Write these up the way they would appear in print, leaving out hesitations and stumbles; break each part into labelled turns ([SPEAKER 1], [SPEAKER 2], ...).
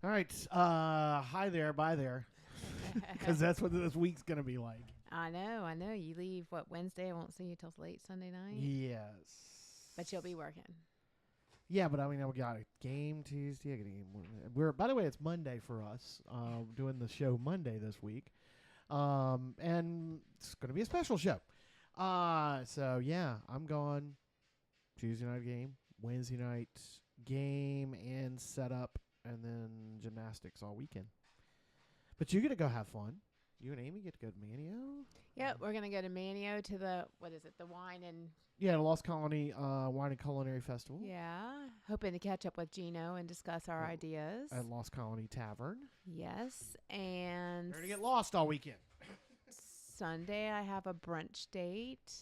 [SPEAKER 1] All right. Hi there. Bye there. Because that's what this week's going to be like.
[SPEAKER 2] I know. You leave, Wednesday? I won't see you till late Sunday night?
[SPEAKER 1] Yes.
[SPEAKER 2] But you'll be working.
[SPEAKER 1] Yeah, but I mean, we got a game Tuesday. I got a game. By the way, it's Monday for us. Doing the show Monday this week. And it's going to be a special show. So, yeah, I'm going Tuesday night game, Wednesday night game and setup, and then gymnastics all weekend. But you get to go have fun. You and Amy get to go to Manio.
[SPEAKER 2] Yeah, we're going to go to Manio to the, the wine and...
[SPEAKER 1] Yeah, the Lost Colony Wine and Culinary Festival.
[SPEAKER 2] Yeah, hoping to catch up with Gino and discuss our ideas.
[SPEAKER 1] At Lost Colony Tavern.
[SPEAKER 2] Yes, and...
[SPEAKER 1] They're going to get lost all weekend.
[SPEAKER 2] Sunday, I have a brunch date.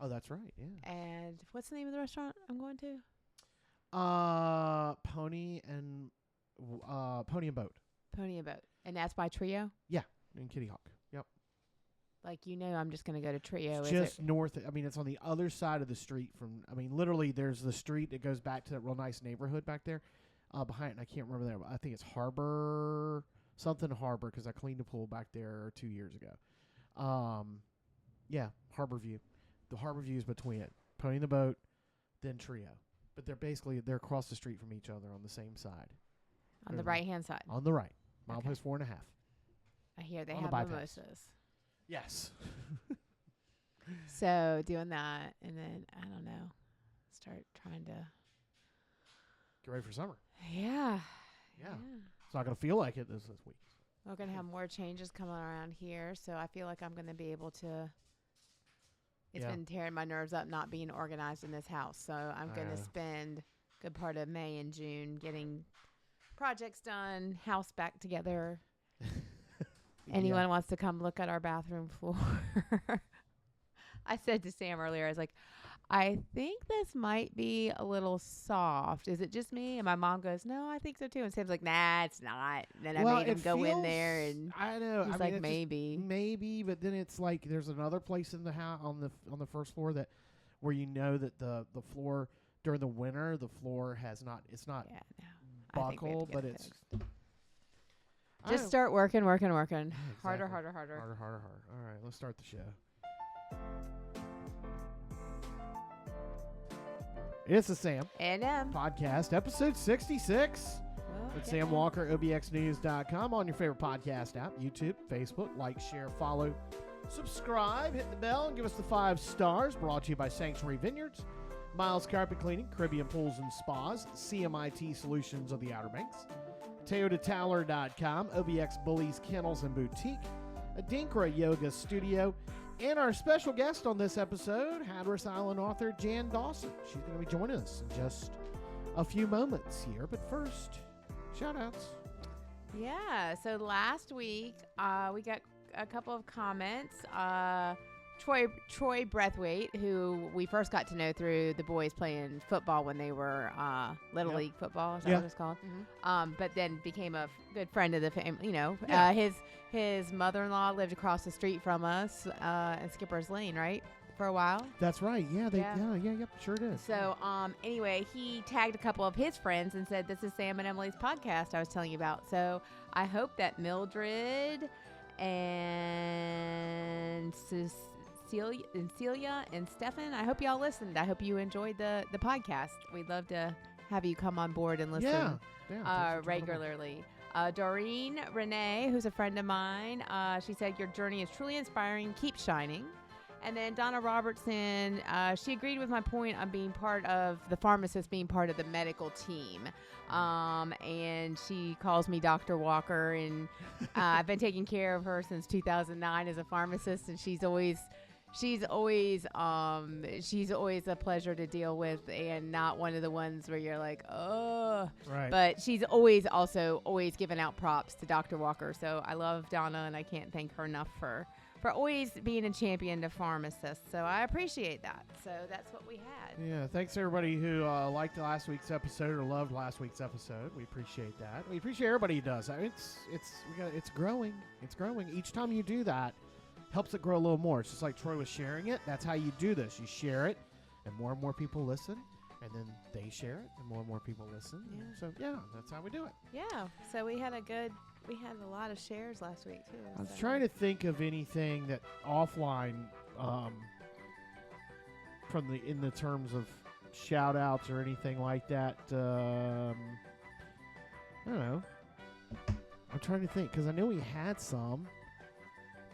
[SPEAKER 1] Oh, that's right, yeah.
[SPEAKER 2] And what's the name of the restaurant I'm going to?
[SPEAKER 1] Pony and Boat.
[SPEAKER 2] Pony and Boat. And that's by Trio?
[SPEAKER 1] Yeah, in Kitty Hawk. Yep.
[SPEAKER 2] I'm just going to go to Trio.
[SPEAKER 1] It's just north. I mean, it's on the other side of the street from, literally there's the street that goes back to that real nice neighborhood back there behind, and I can't remember there, but I think it's Harbor, because I cleaned the pool back there 2 years ago. Yeah, Harbor View. The Harbor View is between it. Pony and the Boat, then Trio. But they're across the street from each other on the same side.
[SPEAKER 2] On the right-hand side?
[SPEAKER 1] On the right. Milepost 4.5.
[SPEAKER 2] I hear they have mimosas.
[SPEAKER 1] Yes.
[SPEAKER 2] So doing that, and then, I don't know, start trying to...
[SPEAKER 1] Get ready for summer.
[SPEAKER 2] Yeah.
[SPEAKER 1] It's not going to feel like it this week.
[SPEAKER 2] We're going to have more changes coming around here, so I feel like I'm going to be able to... It's been tearing my nerves up not being organized in this house, so I'm going to spend a good part of May and June getting projects done, house back together. Anyone wants to come look at our bathroom floor? I said to Sam earlier, I was like, I think this might be a little soft. Is it just me? And my mom goes, no, I think so too. And Sam's like, nah, it's not. And then I made him go in there, and
[SPEAKER 1] I know.
[SPEAKER 2] He's like, maybe,
[SPEAKER 1] but then it's like there's another place in the house on the first floor where you know that the floor during the winter the floor has not buckled, but it's
[SPEAKER 2] just start working.
[SPEAKER 1] Exactly.
[SPEAKER 2] Harder.
[SPEAKER 1] All right, let's start the show. It's the Sam
[SPEAKER 2] and
[SPEAKER 1] podcast, episode 66. With Sam Walker, obxnews.com, on your favorite podcast app, YouTube, Facebook. Like, share, follow, subscribe, hit the bell, and give us the 5 stars. Brought to you by Sanctuary Vineyards, Miles Carpet Cleaning, Caribbean Pools and Spas, CMIT Solutions of the Outer Banks, ToyotaTowler.com, OBX Bullies, Kennels, and Boutique, Adinkra Yoga Studio, and our special guest on this episode, Hatteras Island author Jan Dawson. She's going to be joining us in just a few moments here. But first, shout-outs.
[SPEAKER 2] Yeah, so last week we got a couple of comments. Troy Breathwaite, who we first got to know through the boys playing football when they were Little League football, is that what it's called? Mm-hmm. But then became a good friend of the family. His mother-in-law lived across the street from us in Skipper's Lane, right? For a while.
[SPEAKER 1] That's right. Yeah, sure did.
[SPEAKER 2] So, anyway, he tagged a couple of his friends and said, "This is Sam and Emily's podcast I was telling you about." So I hope that Mildred and Celia and Stefan, I hope y'all listened. I hope you enjoyed the podcast. We'd love to have you come on board and listen regularly. Doreen Renee, who's a friend of mine, she said, your journey is truly inspiring. Keep shining. And then Donna Robertson, she agreed with my point on being part of the pharmacist, being part of the medical team. And she calls me Dr. Walker, and I've been taking care of her since 2009 as a pharmacist, and she's always a pleasure to deal with, and not one of the ones where you're like, oh.
[SPEAKER 1] Right.
[SPEAKER 2] But she's always given out props to Dr. Walker. So I love Donna, and I can't thank her enough for always being a champion to pharmacists. So I appreciate that. So that's what we had.
[SPEAKER 1] Yeah, thanks everybody who liked last week's episode or loved last week's episode. We appreciate that. We appreciate everybody who does. It's growing. It's growing. Each time you do that, helps it grow a little more. It's just like Troy was sharing it. That's how you do this. You share it, and more people listen. And then they share it, and more people listen.
[SPEAKER 2] Yeah.
[SPEAKER 1] So, yeah, that's how we do it.
[SPEAKER 2] Yeah. So we had a lot of shares last week, too.
[SPEAKER 1] I was trying to think of anything that offline, in the terms of shout outs or anything like that. I don't know. I'm trying to think because I know we had some,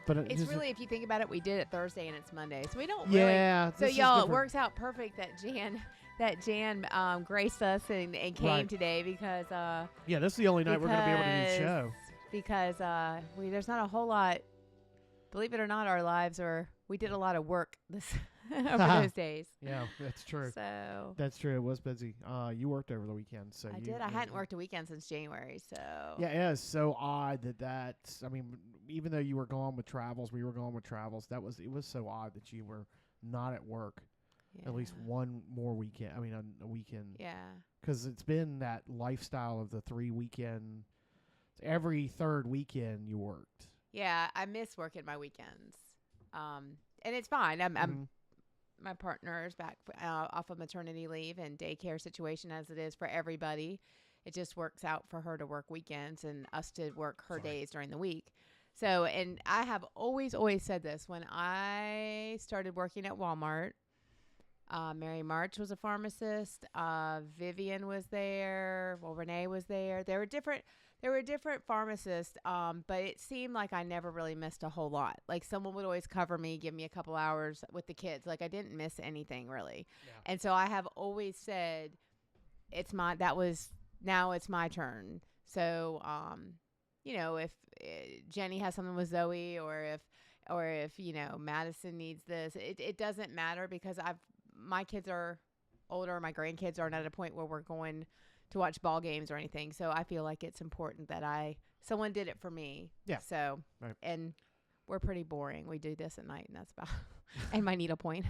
[SPEAKER 1] but
[SPEAKER 2] it's really, if you think about it, we did it Thursday and it's Monday, so we don't
[SPEAKER 1] really.
[SPEAKER 2] So y'all, it works out perfect that Jan graced us and came today because
[SPEAKER 1] this is the only night we're going to be able to do the show
[SPEAKER 2] because there's not a whole lot. Believe it or not, our lives we did a lot of work over those days.
[SPEAKER 1] Yeah, that's true.
[SPEAKER 2] So
[SPEAKER 1] that's true. It was busy. You worked over the weekend, so
[SPEAKER 2] I did. I hadn't worked a weekend since January, so
[SPEAKER 1] yeah, it is so odd that. I mean, even though you were gone with travels, we were gone with travels. It was so odd that you were not at work at least one more weekend. I mean, a weekend.
[SPEAKER 2] Yeah.
[SPEAKER 1] Because it's been that lifestyle of the 3 weekend. Every third weekend you worked.
[SPEAKER 2] Yeah, I miss working my weekends. And it's fine. I'm my partner is back off of maternity leave and daycare situation as it is for everybody. It just works out for her to work weekends and us to work her days during the week. So, and I have always said this when I started working at Walmart. Mary March was a pharmacist. Vivian was there. Well, Renee was there. There were different pharmacists, but it seemed like I never really missed a whole lot. Like someone would always cover me, give me a couple hours with the kids. Like I didn't miss anything really. Yeah. And so I have always said, now it's my turn. So, if Jenny has something with Zoe or if Madison needs this, it doesn't matter because my kids are older. My grandkids aren't at a point where we're going to watch ball games or anything. So I feel like it's important that someone did it for me. Yeah. So, and we're pretty boring. We do this at night and that's about, and my needlepoint.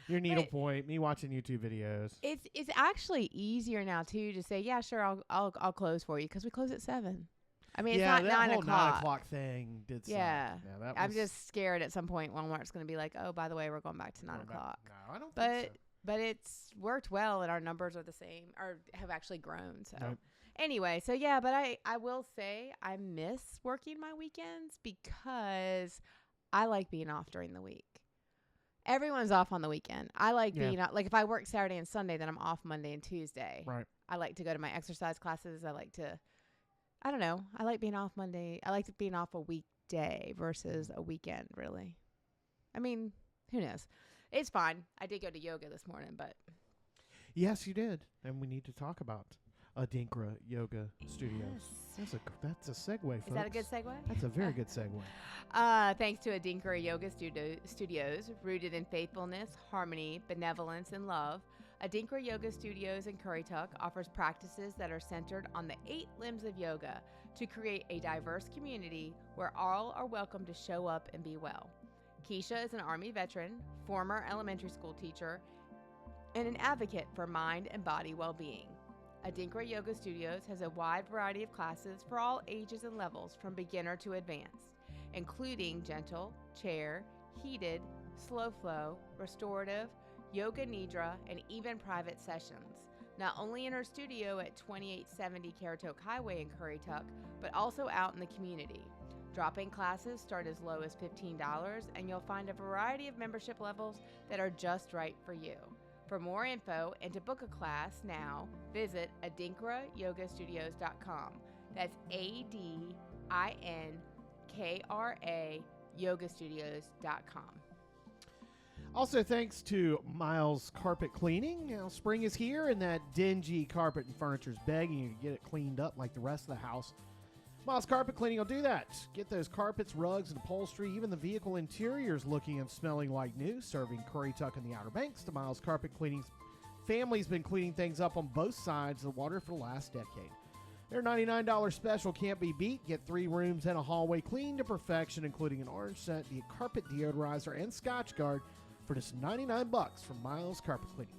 [SPEAKER 1] Your needlepoint, me watching YouTube videos.
[SPEAKER 2] It's actually easier now too to say, yeah, sure. I'll close for you. Cause we close at 7. I mean, it's not 9 o'clock.
[SPEAKER 1] 9 o'clock thing did some.
[SPEAKER 2] Yeah. I'm just scared at some point Walmart's going to be like, oh, by the way, we're going back to 9 o'clock.
[SPEAKER 1] No, I don't think so.
[SPEAKER 2] But it's worked well and our numbers are the same or have actually grown. So anyway, so yeah, but I will say I miss working my weekends because I like being off during the week. Everyone's off on the weekend. I like being out. Like if I work Saturday and Sunday, then I'm off Monday and Tuesday. Right. I like to go to my exercise classes. I don't know. I like being off Monday. I like being off a weekday versus a weekend, really. I mean, who knows? It's fine. I did go to yoga this morning, but.
[SPEAKER 1] Yes, you did. And we need to talk about Adinkra Yoga Studios. Yes. That's a segue, folks.
[SPEAKER 2] Is that a good segue?
[SPEAKER 1] That's a very good segue.
[SPEAKER 2] Thanks to Adinkra Yoga Studios, rooted in faithfulness, harmony, benevolence, and love, Adinkra Yoga Studios in Currituck offers practices that are centered on the 8 limbs of yoga to create a diverse community where all are welcome to show up and be well. Keisha is an Army veteran, former elementary school teacher, and an advocate for mind and body well-being. Adinkra Yoga Studios has a wide variety of classes for all ages and levels from beginner to advanced, including gentle, chair, heated, slow flow, restorative, yoga nidra, and even private sessions. Not only in her studio at 2870 Currituck Highway in Currituck, but also out in the community. Drop-in classes start as low as $15, and you'll find a variety of membership levels that are just right for you. For more info and to book a class now, visit adinkrayogastudios.com. That's ADINKRA yogastudios.com.
[SPEAKER 1] Also, thanks to Miles Carpet Cleaning. Now, spring is here, and that dingy carpet and furniture is begging you to get it cleaned up like the rest of the house. Miles Carpet Cleaning will do that. Get those carpets, rugs, and upholstery, even the vehicle interiors looking and smelling like new. Serving Currituck and the Outer Banks, the Miles Carpet Cleaning's family's been cleaning things up on both sides of the water for the last decade. Their $99 special can't be beat. Get 3 rooms and a hallway cleaned to perfection, including an orange scent, the carpet deodorizer, and Scotch Guard for just $99 from Miles Carpet Cleaning.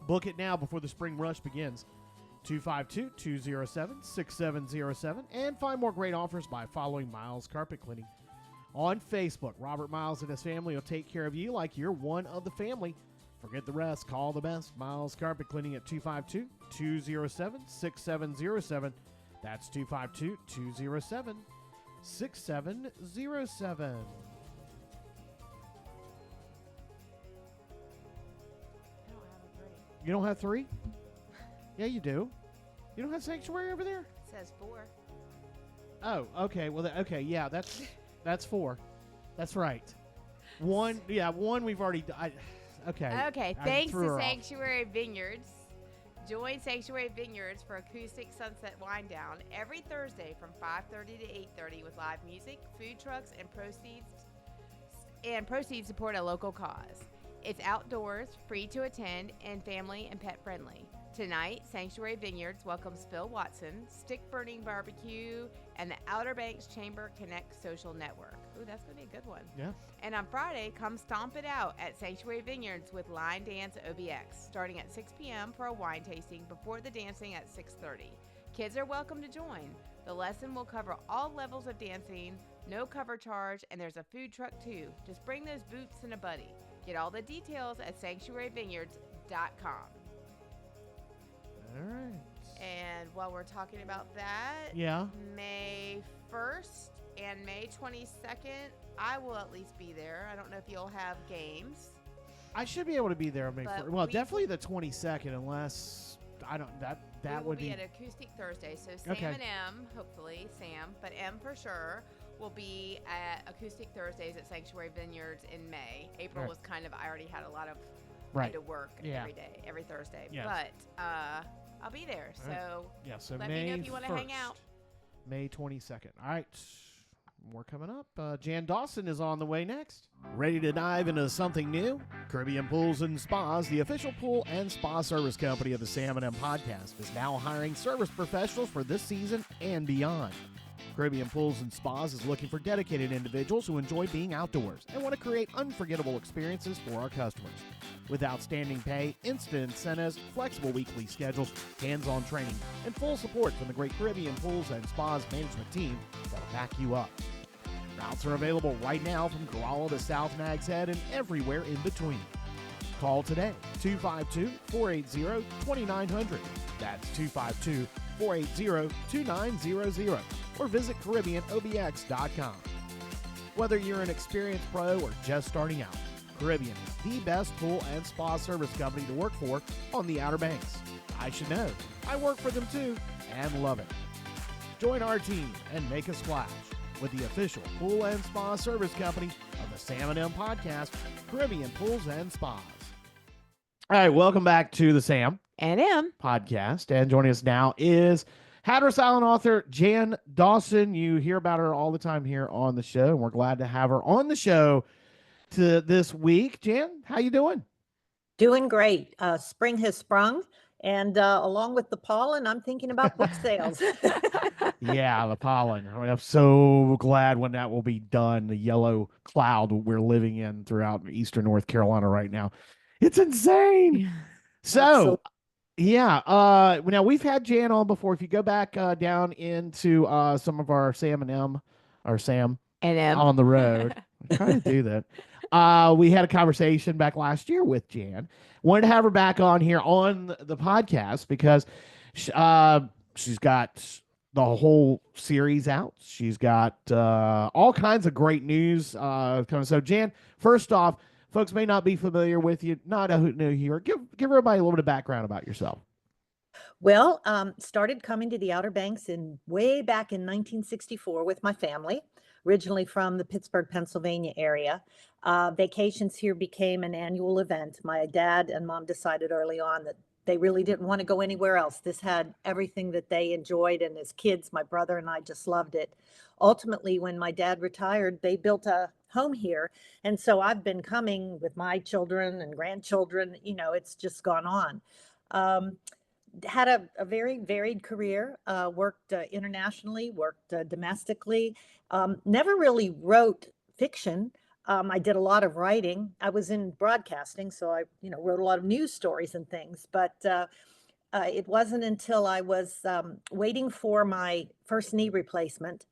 [SPEAKER 1] Book it now before the spring rush begins. 252-207-6707, and find more great offers by following Miles Carpet Cleaning on Facebook. Robert Miles and his family will take care of you like you're one of the family. Forget the rest. Call the best. Miles Carpet Cleaning at 252-207-6707. That's 252-207-6707. You don't have 3? Yeah, you do. You don't have sanctuary over there?
[SPEAKER 2] It says 4.
[SPEAKER 1] Oh, okay. Well, okay. Yeah, that's 4. That's right. 1. Yeah, 1 we've already. Okay.
[SPEAKER 2] Okay. Thanks to Sanctuary Vineyards. Join Sanctuary Vineyards for acoustic sunset wind down every Thursday from 5:30 to 8:30 with live music, food trucks, and proceeds support a local cause. It's outdoors, free to attend, and family and pet friendly. Tonight, Sanctuary Vineyards welcomes Phil Watson, Stick Burning Barbecue, and the Outer Banks Chamber Connect Social Network. Ooh, that's going to be a good one.
[SPEAKER 1] Yeah.
[SPEAKER 2] And on Friday, come stomp it out at Sanctuary Vineyards with Line Dance OBX, starting at 6 p.m. for a wine tasting before the dancing at 6:30. Kids are welcome to join. The lesson will cover all levels of dancing, no cover charge, and there's a food truck too. Just bring those boots and a buddy. Get all the details at sanctuaryvineyards.com.
[SPEAKER 1] All right.
[SPEAKER 2] And while we're talking about that, May 1st and May 22nd, I will at least be there. I don't know if you'll have games.
[SPEAKER 1] I should be able to be there on May 1st. Well, definitely the 22nd, unless I don't. That would be
[SPEAKER 2] at Acoustic Thursday. So Sam and M, hopefully Sam, but M for sure will be at Acoustic Thursdays at Sanctuary Vineyards in May. April was kind of, I already had a lot of had to work every day, every Thursday.
[SPEAKER 1] Yes.
[SPEAKER 2] But I'll be there. So,
[SPEAKER 1] so
[SPEAKER 2] let
[SPEAKER 1] May
[SPEAKER 2] me know if you want to hang out.
[SPEAKER 1] May 22nd. All right. More coming up. Jan Dawson is on the way next. Ready to dive into something new? Caribbean Pools and Spas, the official pool and spa service company of the Sam & M podcast, is now hiring service professionals for this season and beyond. Caribbean Pools and Spas is looking for dedicated individuals who enjoy being outdoors and want to create unforgettable experiences for our customers. With outstanding pay, instant incentives, flexible weekly schedules, hands-on training, and full support from the great Caribbean Pools and Spas management team that'll back you up. Routes are available right now from Corolla to South Nags Head and everywhere in between. Call today, 252-480-2900. That's 252-480-2900. Or visit CaribbeanOBX.com. Whether you're an experienced pro or just starting out, Caribbean is the best pool and spa service company to work for on the Outer Banks. I should know. I work for them too and love it. Join our team and make a splash with the official pool and spa service company of the Sam & M podcast, Caribbean Pools and Spas. All right, welcome back to the Sam
[SPEAKER 2] and M
[SPEAKER 1] podcast. And joining us now is Hatteras Island author Jan Dawson. You hear about her all the time here on the show, and we're glad to have her on the show this week. Jan, how you doing?
[SPEAKER 3] Doing great. Spring has sprung, and along with the pollen, I'm thinking about book sales.
[SPEAKER 1] Yeah, the pollen. I mean, I'm so glad when that will be done. The yellow cloud we're living in throughout eastern North Carolina right now. It's insane. So, absolutely. Yeah. Now we've had Jan on before. If you go back down into some of our Sam and M, or Sam
[SPEAKER 2] and M
[SPEAKER 1] on the road, I'm trying to do that. We had a conversation back last year with Jan. Wanted to have her back on here on the podcast because she's got the whole series out. She's got all kinds of great news coming. So, Jan, first off, folks may not be familiar with you, not a new here. Give everybody a little bit of background about yourself.
[SPEAKER 3] Well, started coming to the Outer Banks way back in 1964 with my family, originally from the Pittsburgh, Pennsylvania area. Vacations here became an annual event. My dad and mom decided early on that they really didn't want to go anywhere else. This had everything that they enjoyed, and as kids, my brother and I just loved it. Ultimately, when my dad retired, they built a home here, and so I've been coming with my children and grandchildren. You know, it's just gone on. Had a very varied career, worked internationally, worked domestically, never really wrote fiction. I did a lot of writing. I was in broadcasting, so I wrote a lot of news stories and things, but it wasn't until I was waiting for my first knee replacement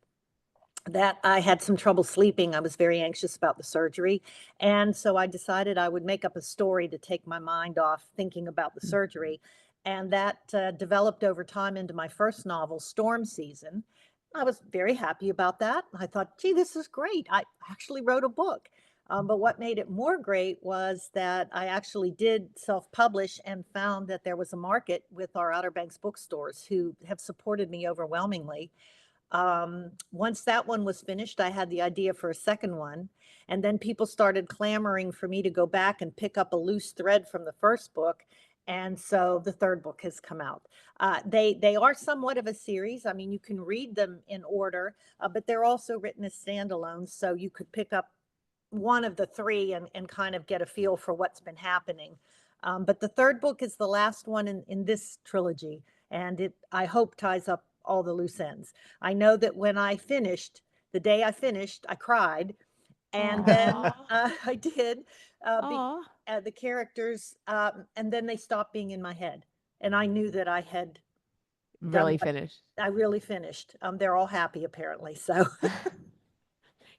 [SPEAKER 3] that I had some trouble sleeping. I was very anxious about the surgery. And so I decided I would make up a story to take my mind off thinking about the surgery. And that developed over time into my first novel, Storm Season. I was very happy about that. I thought, gee, this is great. I actually wrote a book. But what made it more great was that I actually did self publish and found that there was a market with our Outer Banks bookstores who have supported me overwhelmingly. Once that one was finished, I had the idea for a second one. And then people started clamoring for me to go back and pick up a loose thread from the first book. And so the third book has come out. They are somewhat of a series. I mean, you can read them in order, but they're also written as standalones. So you could pick up one of the three and kind of get a feel for what's been happening. But the third book is the last one in this trilogy. And it, I hope, ties up all the loose ends. I know that when I finished, the day I finished, I cried. And then I did,
[SPEAKER 2] Aw.
[SPEAKER 3] the characters, and then they stopped being in my head. And I knew that I had done
[SPEAKER 2] Really finished.
[SPEAKER 3] I really finished. They're all happy apparently. So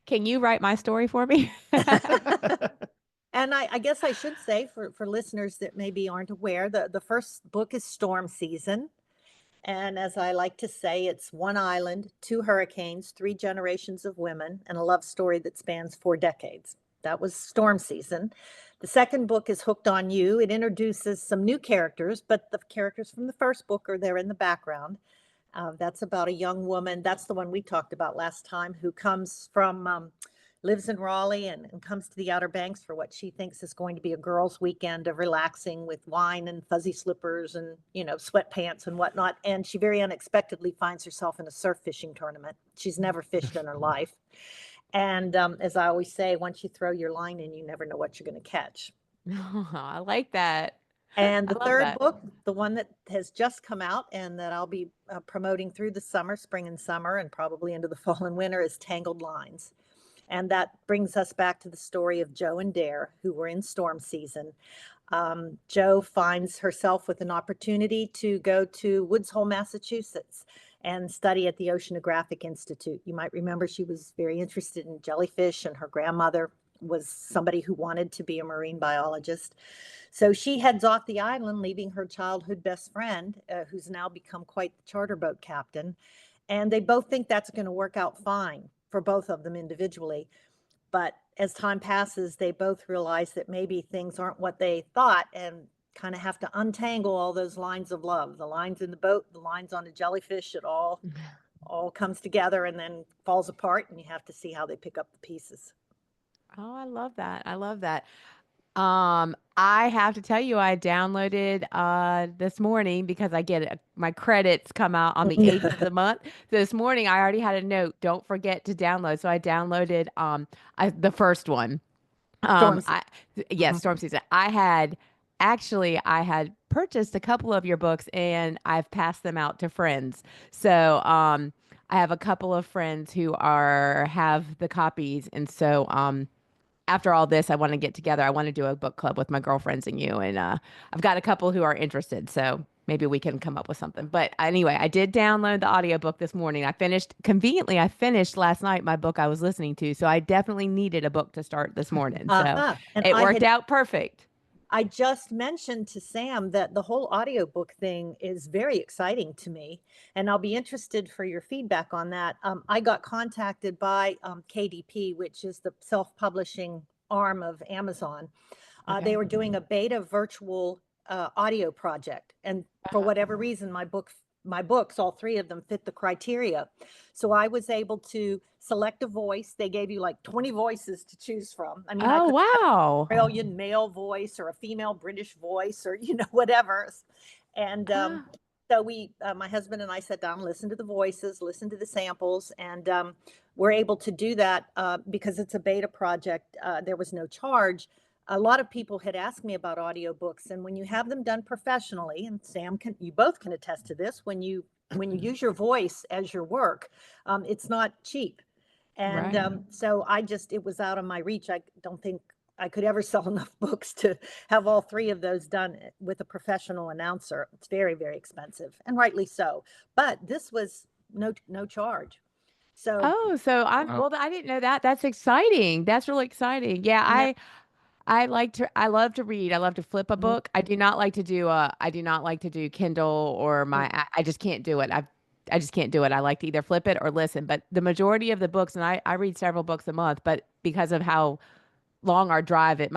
[SPEAKER 2] Can you write my story for me?
[SPEAKER 3] and I guess I should say for listeners that maybe aren't aware, the first book is Storm Season. And as I like to say, it's one island, two hurricanes, three generations of women, and a love story that spans 4 decades. That was Storm Season. The second book is Hooked on You. It introduces some new characters, but the characters from the first book are there in the background. That's about a young woman. That's the one we talked about last time, who comes from lives in Raleigh and comes to the Outer Banks for what she thinks is going to be a girls' weekend of relaxing with wine and fuzzy slippers and, sweatpants and whatnot. And she very unexpectedly finds herself in a surf fishing tournament. She's never fished in her life. And as I always say, once you throw your line in, you never know what you're going to catch.
[SPEAKER 2] I like that.
[SPEAKER 3] And
[SPEAKER 2] I
[SPEAKER 3] the
[SPEAKER 2] love
[SPEAKER 3] third
[SPEAKER 2] that.
[SPEAKER 3] book, the one that has just come out and that I'll be promoting through the summer, spring and summer, and probably into the fall and winter, is Tangled Lines. And that brings us back to the story of Joe and Dare, who were in storm season. Joe finds herself with an opportunity to go to Woods Hole, Massachusetts, and study at the Oceanographic Institute. You might remember she was very interested in jellyfish, and her grandmother was somebody who wanted to be a marine biologist. So she heads off the island, leaving her childhood best friend, who's now become quite the charter boat captain. And they both think that's going to work out fine for both of them individually. But as time passes, they both realize that maybe things aren't what they thought and kind of have to untangle all those lines of love, the lines in the boat, the lines on the jellyfish. It all comes together and then falls apart, and you have to see how they pick up the pieces.
[SPEAKER 2] Oh, I love that. I love that. I have to tell you, I downloaded this morning because I get my credits come out on the 8th of the month. So this morning I already had a note, don't forget to download. So I downloaded the first one.
[SPEAKER 3] Storm
[SPEAKER 2] I
[SPEAKER 3] season.
[SPEAKER 2] yes, Storm Season. I had purchased a couple of your books and I've passed them out to friends. So I have a couple of friends who have the copies, and so after all this, I want to get together. I want to do a book club with my girlfriends and you. And I've got a couple who are interested. So maybe we can come up with something. But anyway, I did download the audiobook this morning. I finished last night my book I was listening to. So I definitely needed a book to start this morning. So
[SPEAKER 3] And
[SPEAKER 2] it worked out perfect.
[SPEAKER 3] I just mentioned to Sam that the whole audiobook thing is very exciting to me, and I'll be interested for your feedback on that. I got contacted by KDP, which is the self-publishing arm of Amazon. They
[SPEAKER 2] Okay.
[SPEAKER 3] were doing a beta virtual audio project, and for whatever reason, my books, all three of them, fit the criteria. So I was able to select a voice. They gave you like 20 voices to choose from. I mean, I
[SPEAKER 2] Oh,
[SPEAKER 3] could
[SPEAKER 2] wow.
[SPEAKER 3] Australian male voice or a female British voice or whatever. And
[SPEAKER 2] Ah,
[SPEAKER 3] so my husband and I sat down, listened to the voices, listened to the samples, and we're able to do that because it's a beta project. There was no charge. A lot of people had asked me about audiobooks, and when you have them done professionally, and Sam you both can attest to this, when you use your voice as your work, it's not cheap. And
[SPEAKER 2] right.
[SPEAKER 3] so it was out of my reach. I don't think I could ever sell enough books to have all three of those done with a professional announcer. It's very, very expensive, and rightly so. But this was no charge. So
[SPEAKER 2] so I didn't know that. That's exciting. That's really exciting. Yeah,
[SPEAKER 3] no,
[SPEAKER 2] I love to read. I love to flip a
[SPEAKER 3] mhm,
[SPEAKER 2] book. I do not like to do Kindle or
[SPEAKER 3] mm,
[SPEAKER 2] I just can't do it. I just can't do it. I like to either flip it or listen. But the majority of the books, and I read several books a month, but because of how long my drive is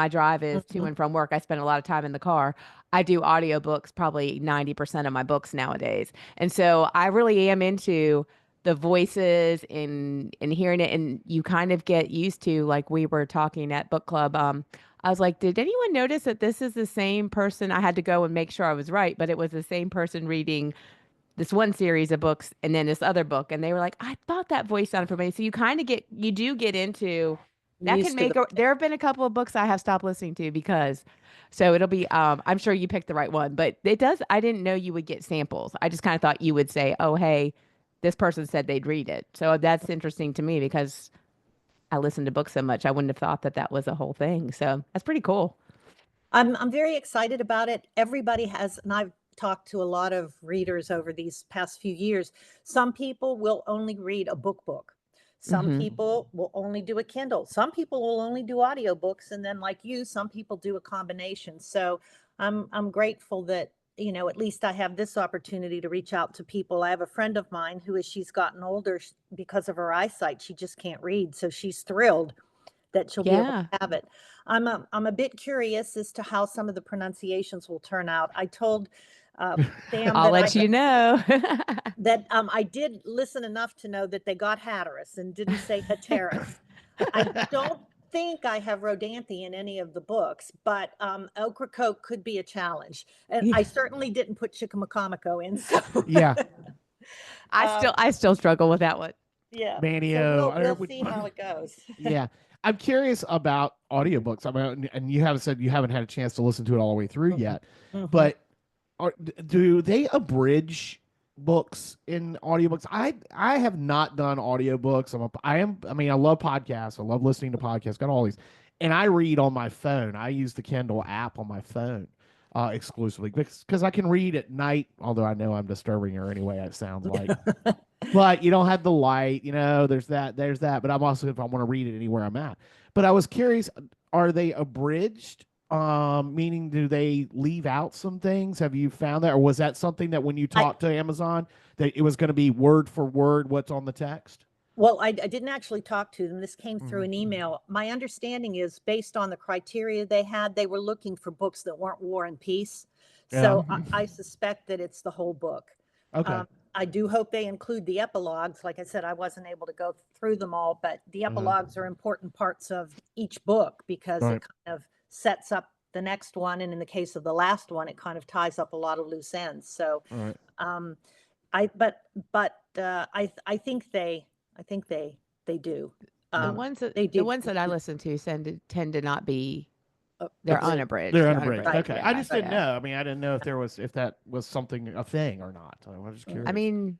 [SPEAKER 2] to
[SPEAKER 3] mhm.
[SPEAKER 2] and from work, I spend a lot of time in the car. I do audiobooks, probably 90% of my books nowadays. And so I really am into the voices and hearing it, and you kind of get used to, like we were talking at book club. I was like, did anyone notice that this is the same person? I had to go and make sure I was right, but it was the same person reading this one series of books and then this other book, and they were like, I thought that voice sounded familiar. So you do get into that. Can
[SPEAKER 3] Used to
[SPEAKER 2] make
[SPEAKER 3] the
[SPEAKER 2] a There have been a couple of books I have stopped listening to because, so it'll be I'm sure you picked the right one, but it does. I didn't know you would get samples. I just kind of thought you would say, oh hey, this person said they'd read it. So that's interesting to me because I listen to books so much. I wouldn't have thought that that was a whole thing. So that's pretty cool.
[SPEAKER 3] I'm very excited about it. Everybody has, and I've talked to a lot of readers over these past few years. Some people will only read a book. Some
[SPEAKER 2] Hmm.
[SPEAKER 3] people will only do a Kindle. Some people will only do audiobooks. And then like you, some people do a combination. So I'm grateful that, at least I have this opportunity to reach out to people. I have a friend of mine who, as she's gotten older, because of her eyesight, she just can't read. So she's thrilled that she'll be able
[SPEAKER 2] Yeah.
[SPEAKER 3] to have it. I'm a bit curious as to how some of the pronunciations will turn out. I told Sam
[SPEAKER 2] I'll let you know.
[SPEAKER 3] that I did listen enough to know that they got Hatteras and didn't say Hatteras. I don't think I have Rodanthe in any of the books, but Ocracoke could be a challenge. And
[SPEAKER 2] Yeah.
[SPEAKER 3] I certainly didn't put Chickamaucomico in. So
[SPEAKER 1] Yeah.
[SPEAKER 2] I still struggle with that one.
[SPEAKER 3] yeah. So
[SPEAKER 1] Manio.
[SPEAKER 3] we'll see how it goes.
[SPEAKER 1] Yeah. I'm curious about audiobooks. I mean, and you haven't said you haven't had a chance to listen to it all the way through yet,
[SPEAKER 3] Mhm.
[SPEAKER 1] but do they abridge books in audiobooks? I have not done audiobooks. I mean, I love podcasts. I love listening to podcasts. Got all these. And I read on my phone. I use the Kindle app on my phone exclusively because I can read at night, although I know I'm disturbing her anyway, it sounds like. But you don't have the light, there's that. But I'm also, if I want to read it anywhere I'm at. But I was curious, are they abridged? Meaning, do they leave out some things? Have you found that, or was that something that when you
[SPEAKER 3] I
[SPEAKER 1] talked to Amazon, that it was going to be word for word what's on the text?
[SPEAKER 3] Well, I didn't actually talk to them. This came through
[SPEAKER 1] Mhm.
[SPEAKER 3] an email. My understanding is based on the criteria they had, they were looking for books that weren't War and Peace.
[SPEAKER 1] Yeah.
[SPEAKER 3] So I suspect that it's the whole book.
[SPEAKER 1] Okay.
[SPEAKER 3] Um, I do hope they include the epilogues. Like I said, I wasn't able to go through them all, but the
[SPEAKER 1] Uh-huh.
[SPEAKER 3] epilogues are important parts of each book because
[SPEAKER 1] Right.
[SPEAKER 3] it kind of sets up the next one. And in the case of the last one, it kind of ties up a lot of loose ends. So,
[SPEAKER 1] All right.
[SPEAKER 3] um, I think they do.
[SPEAKER 2] The
[SPEAKER 1] Mhm.
[SPEAKER 2] ones that
[SPEAKER 3] They
[SPEAKER 2] the
[SPEAKER 3] do.
[SPEAKER 2] ones that I listen to tend to not be. They're
[SPEAKER 3] Abridged.
[SPEAKER 2] unabridged.
[SPEAKER 1] They're
[SPEAKER 2] They're
[SPEAKER 1] unabridged.
[SPEAKER 2] unabridged.
[SPEAKER 3] Right.
[SPEAKER 1] Okay. I
[SPEAKER 2] Yeah.
[SPEAKER 1] just didn't
[SPEAKER 2] Yeah.
[SPEAKER 1] know. I mean, I didn't know if that was something a thing or not. I was just
[SPEAKER 3] Yeah.
[SPEAKER 2] I
[SPEAKER 1] curious.
[SPEAKER 2] mean,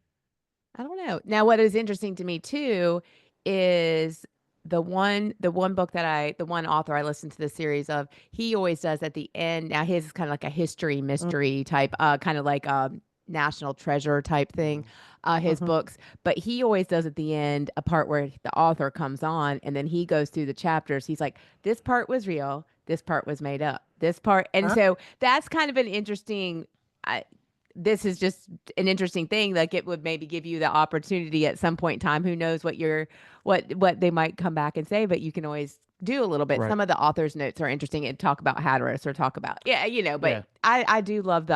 [SPEAKER 2] I don't know. Now, what is interesting to me too is the one author I listened to the series of, he always does at the end. Now his is kind of like a history
[SPEAKER 3] Mm,
[SPEAKER 2] mystery type, kind of like national treasure type thing, his
[SPEAKER 3] mhm.
[SPEAKER 2] books. But he always does at the end a part where the author comes on and then he goes through the chapters. He's like, this part was real, this part was made up, this part. And
[SPEAKER 3] Huh?
[SPEAKER 2] so that's kind of an interesting. This is just an interesting thing. Like it would maybe give you the opportunity at some point in time. Who knows what they might come back and say, but you can always do a little bit.
[SPEAKER 1] Right.
[SPEAKER 2] Some of the author's notes are interesting and talk about Hatteras or talk about, yeah, but
[SPEAKER 1] Yeah.
[SPEAKER 2] I do love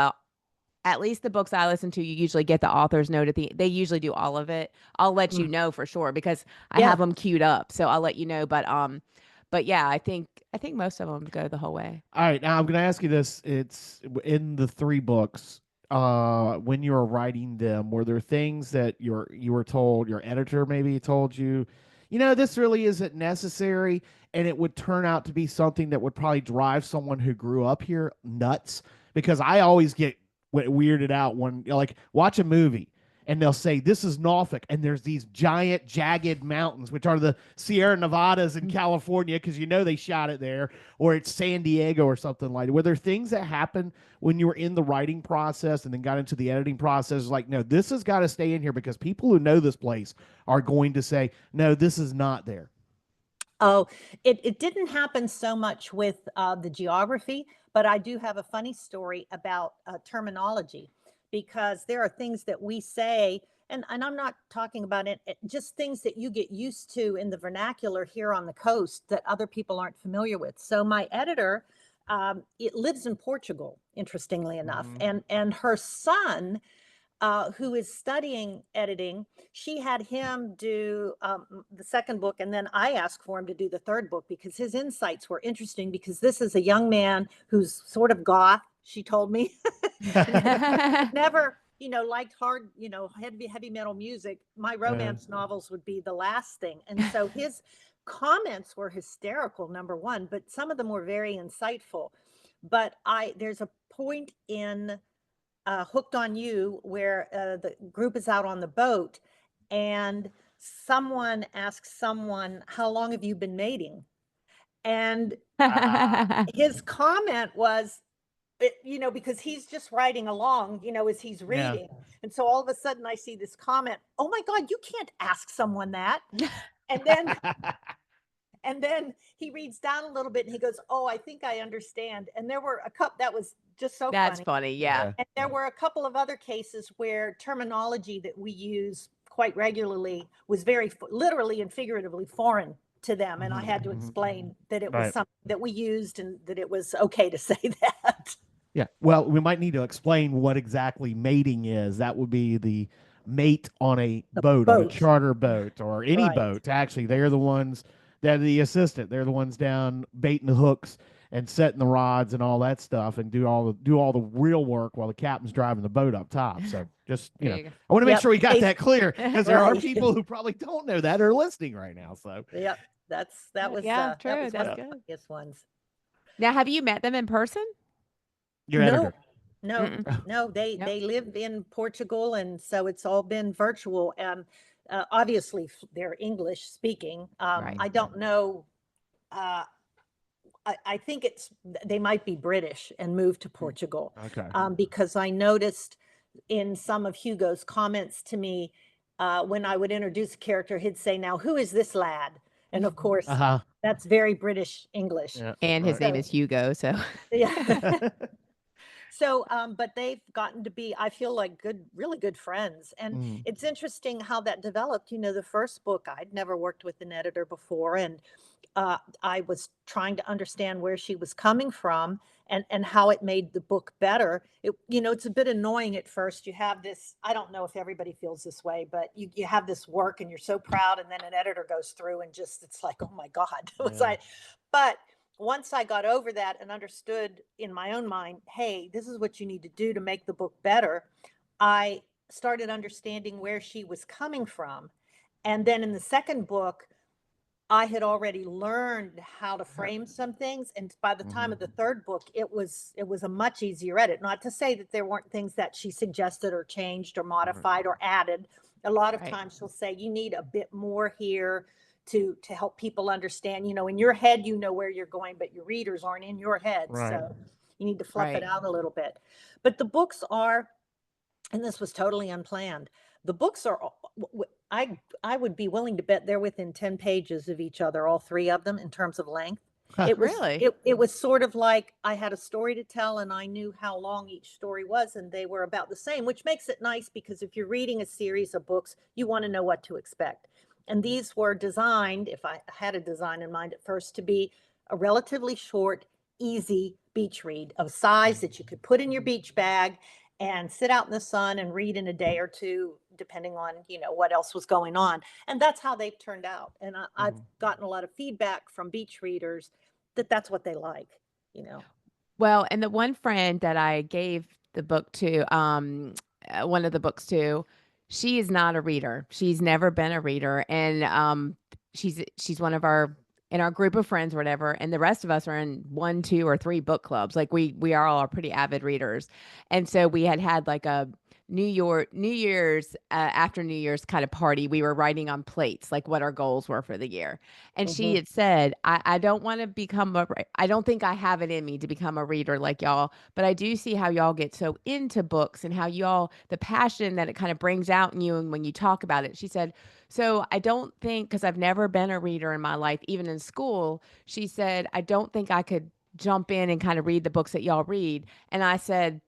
[SPEAKER 2] at least the books I listen to, you usually get the author's note they usually do all of it. I'll let you
[SPEAKER 3] Mm.
[SPEAKER 2] know for sure because I
[SPEAKER 3] Yeah.
[SPEAKER 2] have them queued up. So I'll let you know. But yeah, I think most of them go the whole way.
[SPEAKER 1] All right. Now I'm going to ask you this. It's in the three books. When you were writing them, were there things that you were told, your editor maybe told you, this really isn't necessary, and it would turn out to be something that would probably drive someone who grew up here nuts? Because I always get weirded out when, like, watch a movie and they'll say, this is Norfolk, and there's these giant jagged mountains, which are the Sierra Nevadas in California, because they shot it there, or it's San Diego or something like that. Were there things that happened when you were in the writing process and then got into the editing process, like, no, this has got to stay in here because people who know this place are going to say, no, this is not there?
[SPEAKER 3] Oh, it didn't happen so much with the geography, but I do have a funny story about terminology, because there are things that we say, and I'm not talking about just things that you get used to in the vernacular here on the coast that other people aren't familiar with. So my editor, it lives in Portugal, interestingly enough, and her son, who is studying editing, she had him do the second book, and then I asked for him to do the third book because his insights were interesting, because this is a young man who's sort of goth, she told me. Never liked hard, heavy metal music. My romance novels would be the last thing. And so his comments were hysterical, number one, but some of them were very insightful. But there's a point in Hooked on You where the group is out on the boat, and someone asks someone, how long have you been mating? And his comment was, because he's just riding along, as he's reading. And so all of a sudden I see this comment, oh my God, you can't ask someone that. And then he reads down a little bit and he goes, oh, I think I understand. And there were a couple, that was just so funny.
[SPEAKER 2] That's funny. Yeah.
[SPEAKER 3] And there were a couple of other cases where terminology that we use quite regularly was very literally and figuratively foreign to them. And I had to explain that it was something that we used and that it was okay to say that.
[SPEAKER 1] Yeah. Well, we might need to explain what exactly mating is. That would be the mate on a boat, on a charter boat, or any boat. Actually, they're the ones that are the assistant. They're the ones down baiting the hooks and setting the rods and all that stuff, and do all the real work while the captain's driving the boat up top. So just I want to make sure we got that clear, because there are people who probably don't know that or are listening right now. So
[SPEAKER 3] that was
[SPEAKER 2] true.
[SPEAKER 3] That was
[SPEAKER 2] That's
[SPEAKER 3] one of the
[SPEAKER 2] good.
[SPEAKER 3] funniest ones.
[SPEAKER 2] Now, have you met them in person?
[SPEAKER 1] Your editor?
[SPEAKER 3] No, they live in Portugal, and so it's all been virtual. Obviously, they're English speaking. I don't know. I think they might be British and moved to Portugal.
[SPEAKER 1] Okay.
[SPEAKER 3] Because I noticed in some of Hugo's comments to me, when I would introduce a character, he'd say, now, who is this lad? And of course, that's very British English.
[SPEAKER 1] Yeah.
[SPEAKER 2] And his name is Hugo. So,
[SPEAKER 3] yeah. So, but they've gotten to be, I feel like, really good friends. And it's interesting how that developed. The first book, I'd never worked with an editor before. And I was trying to understand where she was coming from and how it made the book better. It's a bit annoying at first. You have this, I don't know if everybody feels this way, but you have this work and you're so proud. And then an editor goes through and it's like, oh my God. But once I got over that and understood in my own mind, hey, this is what you need to do to make the book better, I started understanding where she was coming from. And then in the second book, I had already learned how to frame some things. And by the time of the third book, it was a much easier edit. Not to say that there weren't things that she suggested or changed or modified or added. A lot of times she'll say, you need a bit more here to help people understand. In your head, where you're going, but your readers aren't in your head. So you need to fluff it out a little bit. But the books are, and this was totally unplanned, the books are, I would be willing to bet they're within 10 pages of each other, all three of them, in terms of length. It was
[SPEAKER 2] really?
[SPEAKER 3] It was sort of like I had a story to tell and I knew how long each story was, and they were about the same, which makes it nice because if you're reading a series of books, you want to know what to expect. And these were designed, if I had a design in mind at first, to be a relatively short, easy beach read of size that you could put in your beach bag and sit out in the sun and read in a day or two, depending on, what else was going on. And that's how they've turned out. And I've gotten a lot of feedback from beach readers that that's what they like,
[SPEAKER 2] Well, and the one friend that I gave the book to, one of the books to, she is not a reader. She's never been a reader. And she's one of in our group of friends or whatever. And the rest of us are in 1, 2, or 3 book clubs. Like we are all pretty avid readers. And so we had like a New Year's after New Year's kind of party, we were writing on plates like what our goals were for the year. And she had said, I don't want to become I don't think I have it in me to become a reader like y'all, but I do see how y'all get so into books and how y'all, the passion that it kind of brings out in you and when you talk about it. She said, so I don't think, because I've never been a reader in my life, even in school, she said, I don't think I could jump in and kind of read the books that y'all read. And I said,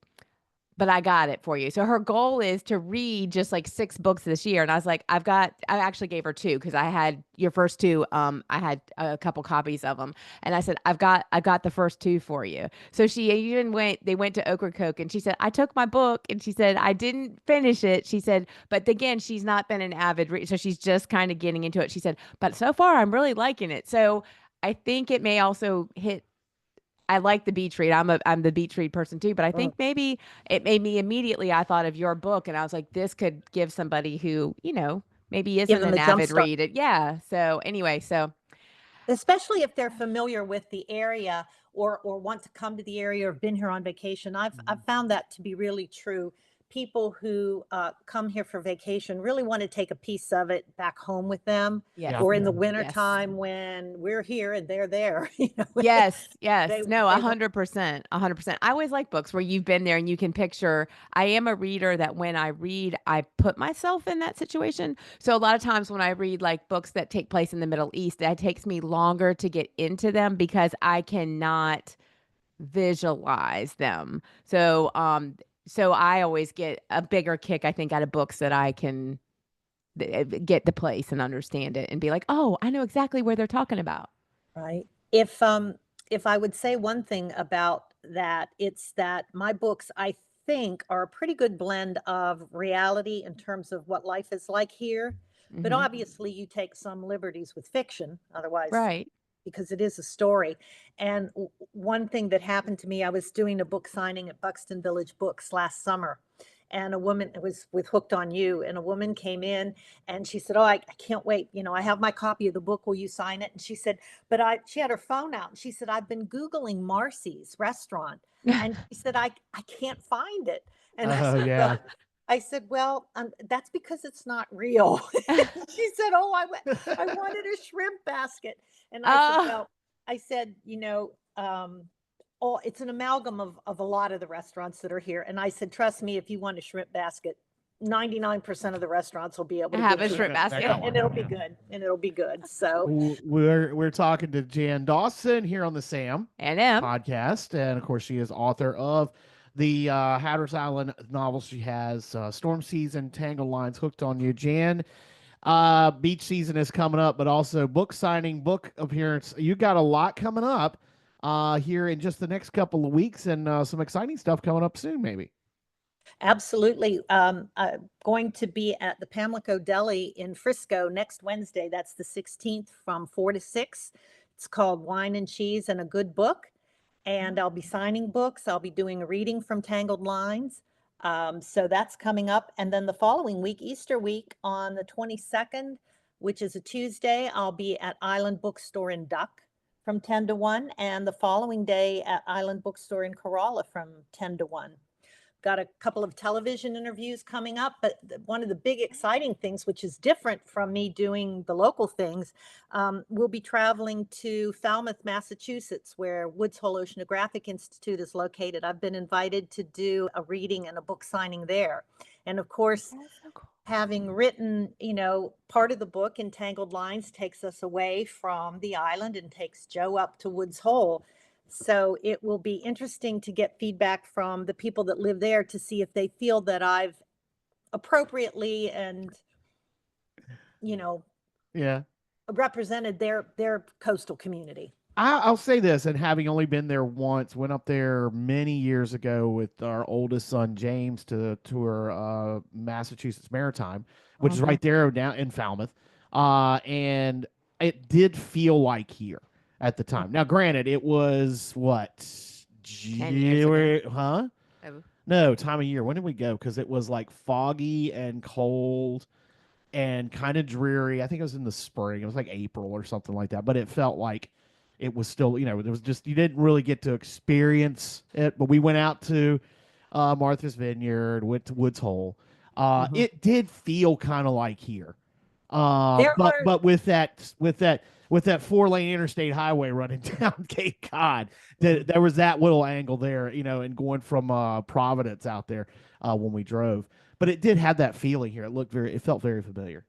[SPEAKER 2] but I got it for you. So her goal is to read just like 6 books this year. And I was like, I actually gave her 2 because I had your first 2. I had a couple copies of them. And I said, I got the first 2 for you. So they went to Ocracoke and she said, I took my book and she said, I didn't finish it. She said, but again, she's not been an avid reader. So she's just kind of getting into it. She said, but so far I'm really liking it. So I think it may also hit. I like the beach read. I'm the beach read person too, but I think maybe it made me immediately. I thought of your book, and I was like, this could give somebody who maybe isn't an avid read it. Yeah. So anyway,
[SPEAKER 3] especially if they're familiar with the area or want to come to the area or been here on vacation. I've found that to be really true. People who come here for vacation really want to take a piece of it back home with them.
[SPEAKER 2] yes.
[SPEAKER 3] Or in the winter
[SPEAKER 2] Yes.
[SPEAKER 3] time when we're here and they're there.
[SPEAKER 2] Yes. No, 100%. 100%. I always like books where you've been there and you can picture. I am a reader that when I read, I put myself in that situation. So a lot of times when I read like books that take place in the Middle East, it takes me longer to get into them because I cannot visualize them. So I always get a bigger kick, I think, out of books that I can get the place and understand it and be like, oh, I know exactly where they're talking about.
[SPEAKER 3] Right. If I would say one thing about that, it's that my books, I think, are a pretty good blend of reality in terms of what life is like here. But obviously you take some liberties with fiction, otherwise,
[SPEAKER 2] right,
[SPEAKER 3] because it is a story. And one thing that happened to me, I was doing a book signing at Buxton Village Books last summer. And a woman, it was with Hooked on You, and a woman came in and she said, oh, I can't wait. I have my copy of the book. Will you sign it? And she said, she had her phone out and she said, I've been Googling Marcy's restaurant. And she said, I can't find it. And I said, well, that's because it's not real. She said, oh, I wanted a shrimp basket. And I said, well, I said, it's an amalgam of a lot of the restaurants that are here. And I said, trust me, if you want a shrimp basket, 99% of the restaurants will be able to
[SPEAKER 2] have a shrimp basket.
[SPEAKER 3] And it'll be good. And it'll be good. So
[SPEAKER 1] we're talking to Jan Dawson here on the Sam
[SPEAKER 2] and
[SPEAKER 1] podcast. And of course, she is author of the Hatteras Island novel. She has Storm Season, Tangled Lines, Hooked on You. Jan, beach season is coming up, but also book signing, book appearance. You got a lot coming up here in just the next couple of weeks, and some exciting stuff coming up soon, maybe.
[SPEAKER 3] Absolutely. I'm going to be at the Pamlico Deli in Frisco next Wednesday. That's the 16th from 4 to 6. It's called Wine and Cheese and a Good Book. And I'll be signing books. I'll be doing a reading from Tangled Lines. So that's coming up. And then the following week, Easter week, on the 22nd, which is a Tuesday, I'll be at Island Bookstore in Duck from 10 to 1. And the following day at Island Bookstore in Corolla from 10 to 1. Got a couple of television interviews coming up, but one of the big exciting things, which is different from me doing the local things, we'll be traveling to Falmouth, Massachusetts, where Woods Hole Oceanographic Institute is located. I've been invited to do a reading and a book signing there. And of course, so cool. Having written, part of the book, Entangled Lines, takes us away from the island and takes Joe up to Woods Hole. So it will be interesting to get feedback from the people that live there to see if they feel that I've appropriately and, represented their coastal community.
[SPEAKER 1] I'll say this, and having only been there once, went up there many years ago with our oldest son, James, to tour Massachusetts Maritime, which is right there down in Falmouth. And it did feel like here at the time. Now, granted, it was what? January, huh? Oh. No, time of year. When did we go? Because it was like foggy and cold and kind of dreary. I think it was in the spring. It was like April or something like that. But it felt like it was still, it was just, you didn't really get to experience it. But we went out to Martha's Vineyard, Woods Hole.
[SPEAKER 3] Mhm.
[SPEAKER 1] It did feel kind of like here.
[SPEAKER 3] There
[SPEAKER 1] But
[SPEAKER 3] are
[SPEAKER 1] with that 4-lane interstate highway running down Cape Cod, there was that little angle there, and going from Providence out there when we drove. But it did have that feeling here. It felt very familiar.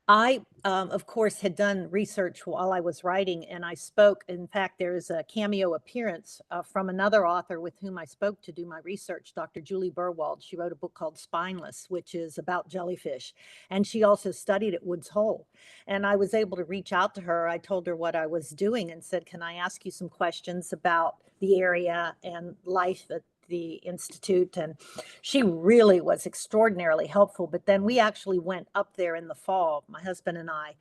[SPEAKER 3] I, of course, had done research while I was writing, and I spoke. In fact, there is a cameo appearance from another author with whom I spoke to do my research, Dr. Julie Burwald. She wrote a book called Spineless, which is about jellyfish, and she also studied at Woods Hole. And I was able to reach out to her. I told her what I was doing and said, "Can I ask you some questions about the area and life at the Institute?" And she really was extraordinarily helpful. But then we actually went up there in the fall, my husband and I,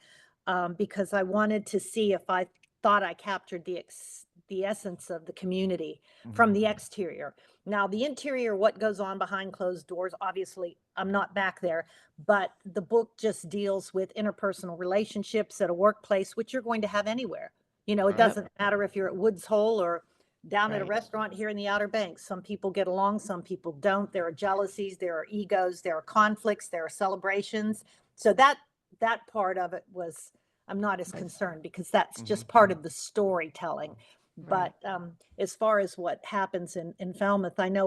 [SPEAKER 3] because I wanted to see if I thought I captured the essence of the community from the exterior. Now, the interior, what goes on behind closed doors, obviously, I'm not back there, but the book just deals with interpersonal relationships at a workplace, which you're going to have anywhere. It
[SPEAKER 1] Right.
[SPEAKER 3] doesn't matter if you're at Woods Hole or down at a
[SPEAKER 1] Right.
[SPEAKER 3] restaurant here in the Outer Banks. Some people get along, some people don't. There are jealousies, there are egos, there are conflicts, there are celebrations. So that part of it was, I'm not as concerned because that's just part of the storytelling.
[SPEAKER 2] Right.
[SPEAKER 3] But as far as what happens in Falmouth, I know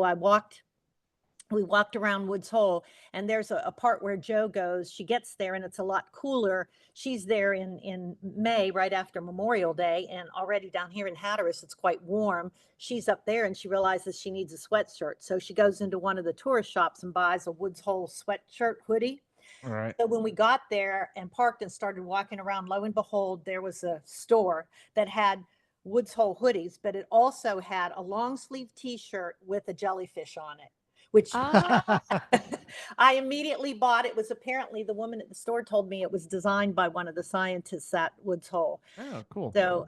[SPEAKER 3] we walked around Woods Hole, and there's a part where Joe goes. She gets there, and it's a lot cooler. She's there in May, right after Memorial Day, and already down here in Hatteras, it's quite warm. She's up there, and she realizes she needs a sweatshirt. So she goes into one of the tourist shops and buys a Woods Hole sweatshirt hoodie.
[SPEAKER 1] All right.
[SPEAKER 3] So when we got there and parked and started walking around, lo and behold, there was a store that had Woods Hole hoodies, but it also had a long sleeve T-shirt with a jellyfish on it, which I immediately bought. It was apparently, the woman at the store told me it was designed by one of the scientists at Woods Hole.
[SPEAKER 1] Oh, cool.
[SPEAKER 3] So,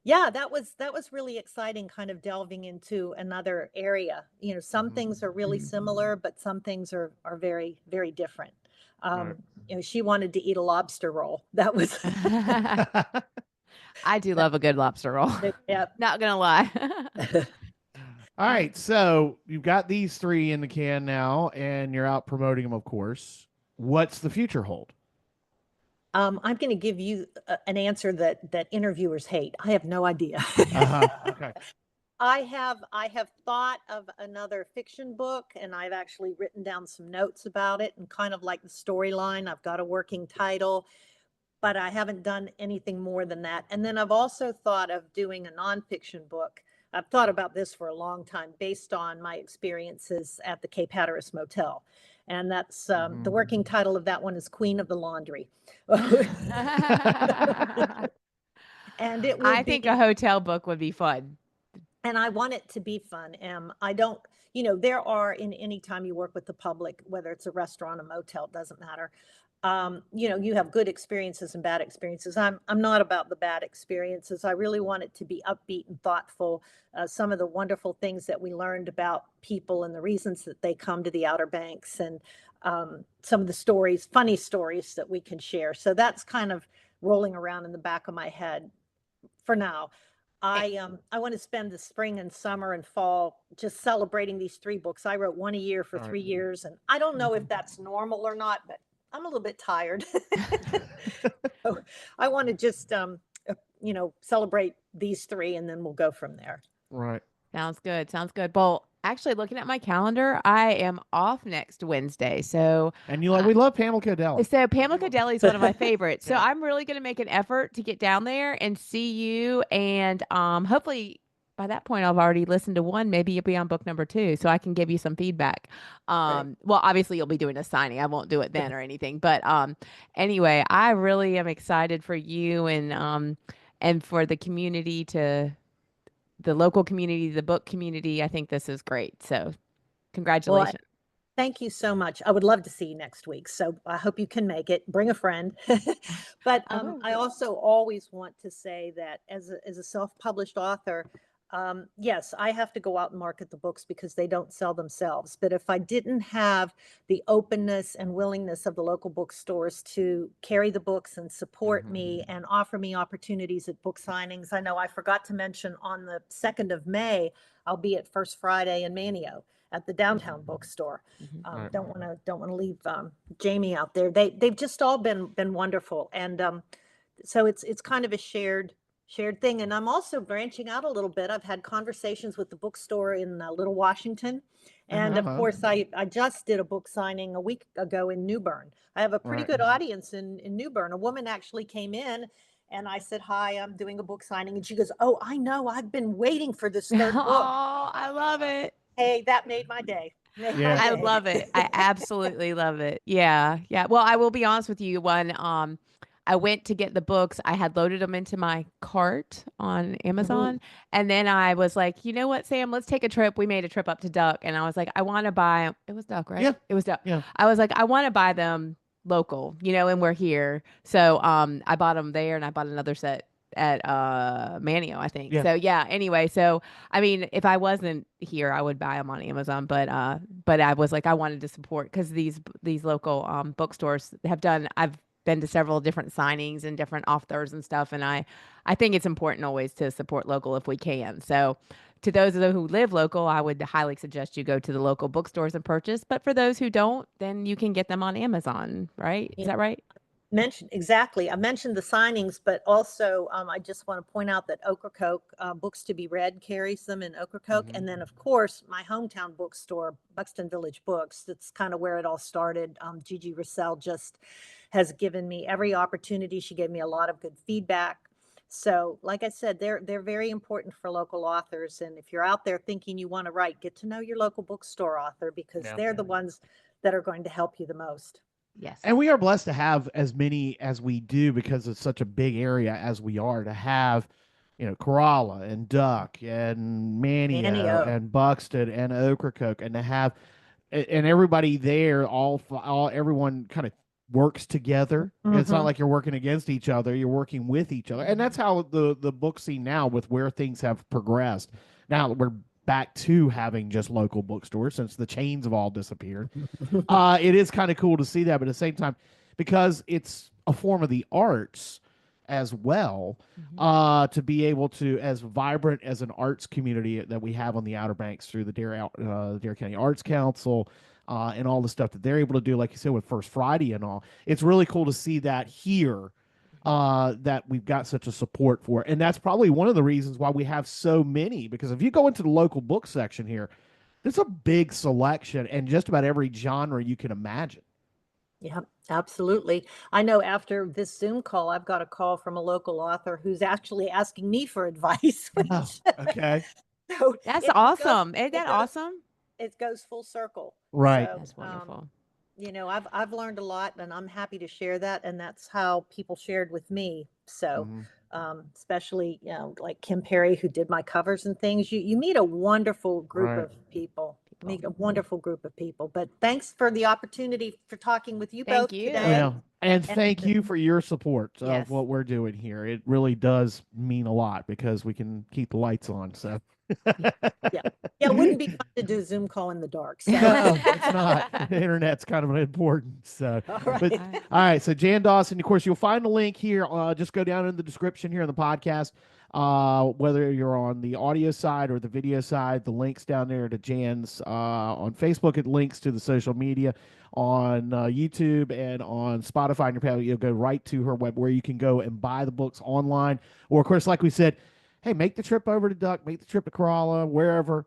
[SPEAKER 3] yeah, that was really exciting, kind of delving into another area. Some things are really similar, but some things are very, very different.
[SPEAKER 1] Right.
[SPEAKER 3] She wanted to eat a lobster roll. That was,
[SPEAKER 2] I do love a good lobster roll.
[SPEAKER 3] yeah.
[SPEAKER 2] Not gonna lie.
[SPEAKER 1] All right, so you've got these 3 in the can now, and you're out promoting them, of course. What's the future hold?
[SPEAKER 3] I'm going to give you an answer that interviewers hate. I have no idea.
[SPEAKER 1] Okay.
[SPEAKER 3] I have thought of another fiction book, and I've actually written down some notes about it and kind of like the storyline. I've got a working title, but I haven't done anything more than that. And then I've also thought of doing a nonfiction book. I've thought about this for a long time based on my experiences at the Cape Hatteras Motel. And that's the working title of that one is Queen of the Laundry. And it would
[SPEAKER 2] I think a hotel book would be fun.
[SPEAKER 3] And I want it to be fun. I don't, there are, in any time you work with the public, whether it's a restaurant, a motel, it doesn't matter. You have good experiences and bad experiences. I'm not about the bad experiences. I really want it to be upbeat and thoughtful. Some of the wonderful things that we learned about people and the reasons that they come to the Outer Banks, and some of the stories, funny stories that we can share. So that's kind of rolling around in the back of my head for now. I want to spend the spring and summer and fall just celebrating these 3 books. I wrote one a year for 3 years, and I don't know if that's normal or not, but I'm a little bit tired. So I want to just celebrate these 3, and then we'll go from there.
[SPEAKER 1] Right.
[SPEAKER 2] Sounds good. Sounds good. Well, actually, looking at my calendar, I am off next Wednesday. So,
[SPEAKER 1] And we love Pamela Codelli.
[SPEAKER 2] So Pamela Codelli is one of my favorites. So I'm really going to make an effort to get down there and see you. And hopefully by that point, I've already listened to one. Maybe you'll be on book number 2, so I can give you some feedback. Well, obviously you'll be doing a signing. I won't do it then or anything. But anyway, I really am excited for you and for the community, the local community, the book community. I think this is great. So congratulations.
[SPEAKER 3] Well, thank you so much. I would love to see you next week. So I hope you can make it. Bring a friend. But I also always want to say that as a self-published author, yes, I have to go out and market the books because they don't sell themselves. But if I didn't have the openness and willingness of the local bookstores to carry the books and support me and offer me opportunities at book signings, I know I forgot to mention on the 2nd of May, I'll be at First Friday in Manio. at the downtown bookstore.
[SPEAKER 1] Right.
[SPEAKER 3] Don't want to leave Jamie out there. They've just all been wonderful, and so it's kind of a shared thing. And I'm also branching out a little bit. I've had conversations with the bookstore in Little Washington, and of course I just did a book signing a week ago in New Bern. I have a pretty good audience in New Bern. A woman actually came in. And I said, hi, I'm doing a book signing. And she goes, oh, I know. I've been waiting for this third book.
[SPEAKER 2] Oh, I love it.
[SPEAKER 3] Hey, that made my day.
[SPEAKER 2] I love it. I absolutely love it. Yeah. Yeah. Well, I will be honest with you. When I went to get the books, I had loaded them into my cart on Amazon. And then I was like, you know what, Sam, let's take a trip. We made a trip up to Duck. And I was like, I want to buy, it was Duck, right?
[SPEAKER 1] Yeah.
[SPEAKER 2] It was Duck.
[SPEAKER 1] Yeah.
[SPEAKER 2] I was like, I want to buy them local, and we're here. So I bought them there, and I bought another set at Manio, I think. So yeah, anyway, so I mean, if I wasn't here, I would buy them on Amazon, but I was like, I wanted to support, because these local bookstores have done, I've been to several different signings and different authors and stuff, and I think it's important always to support local if we can. So to those of them who live local, I would highly suggest you go to the local bookstores and purchase. But for those who don't, then you can get them on Amazon, right? Is that right?
[SPEAKER 3] Exactly. I mentioned the signings, but also I just want to point out that Ocracoke, Books to Be Read carries them in Ocracoke. And then, of course, my hometown bookstore, Buxton Village Books, that's kind of where it all started. Gigi Russell just has given me every opportunity. She gave me a lot of good feedback. So like I said, they're very important for local authors. And if you're out there thinking you want to write, get to know your local bookstore author, because they're the ones that are going to help you the most.
[SPEAKER 2] Yes.
[SPEAKER 1] And we are blessed to have as many as we do, because it's such a big area as we are, to have, Corolla and Duck and Manio and Buxton and Ocracoke, and to have, and everybody there, everyone kind of works together. It's not like you're working against each other, you're working with each other. And that's how the book scene now, with where things have progressed. Now we're back to having just local bookstores, since the chains have all disappeared. It is kind of cool to see that, but at the same time, because it's a form of the arts as well, to be able to, as vibrant as an arts community that we have on the Outer Banks through the Dare County Arts Council, and all the stuff that they're able to do, like you said, with First Friday and all. It's really cool to see that here, that we've got such a support for. And that's probably one of the reasons why we have so many, because if you go into the local book section here, there's a big selection, and just about every genre you can imagine.
[SPEAKER 3] Yeah, absolutely. I know after this Zoom call, I've got a call from a local author who's actually asking me for advice.
[SPEAKER 1] Okay.
[SPEAKER 3] So
[SPEAKER 2] that's awesome. Isn't that awesome?
[SPEAKER 3] It goes full circle.
[SPEAKER 1] Right.
[SPEAKER 3] So,
[SPEAKER 2] that's wonderful.
[SPEAKER 3] I've learned a lot, and I'm happy to share that. And that's how people shared with me. So, especially, like Kim Perry, who did my covers and things, you meet a wonderful group of people. Meet a wonderful group of people. But thanks for the opportunity for talking with you both today.
[SPEAKER 1] Yeah. And thank you for your support of what we're doing here. It really does mean a lot, because we can keep the lights on. So
[SPEAKER 3] yeah, it wouldn't be fun to do a Zoom call in the dark. So.
[SPEAKER 1] No, it's not. The internet's kind of important. So, all right. So Jan Dawson, of course, you'll find the link here. Just go down in the description here in the podcast. Whether you're on the audio side or the video side, the links down there to Jan's on Facebook. It links to the social media on YouTube and on Spotify. And your page, you'll go right to her web, where you can go and buy the books online. Or, of course, like we said, hey, make the trip over to Duck, make the trip to Corolla, whatever's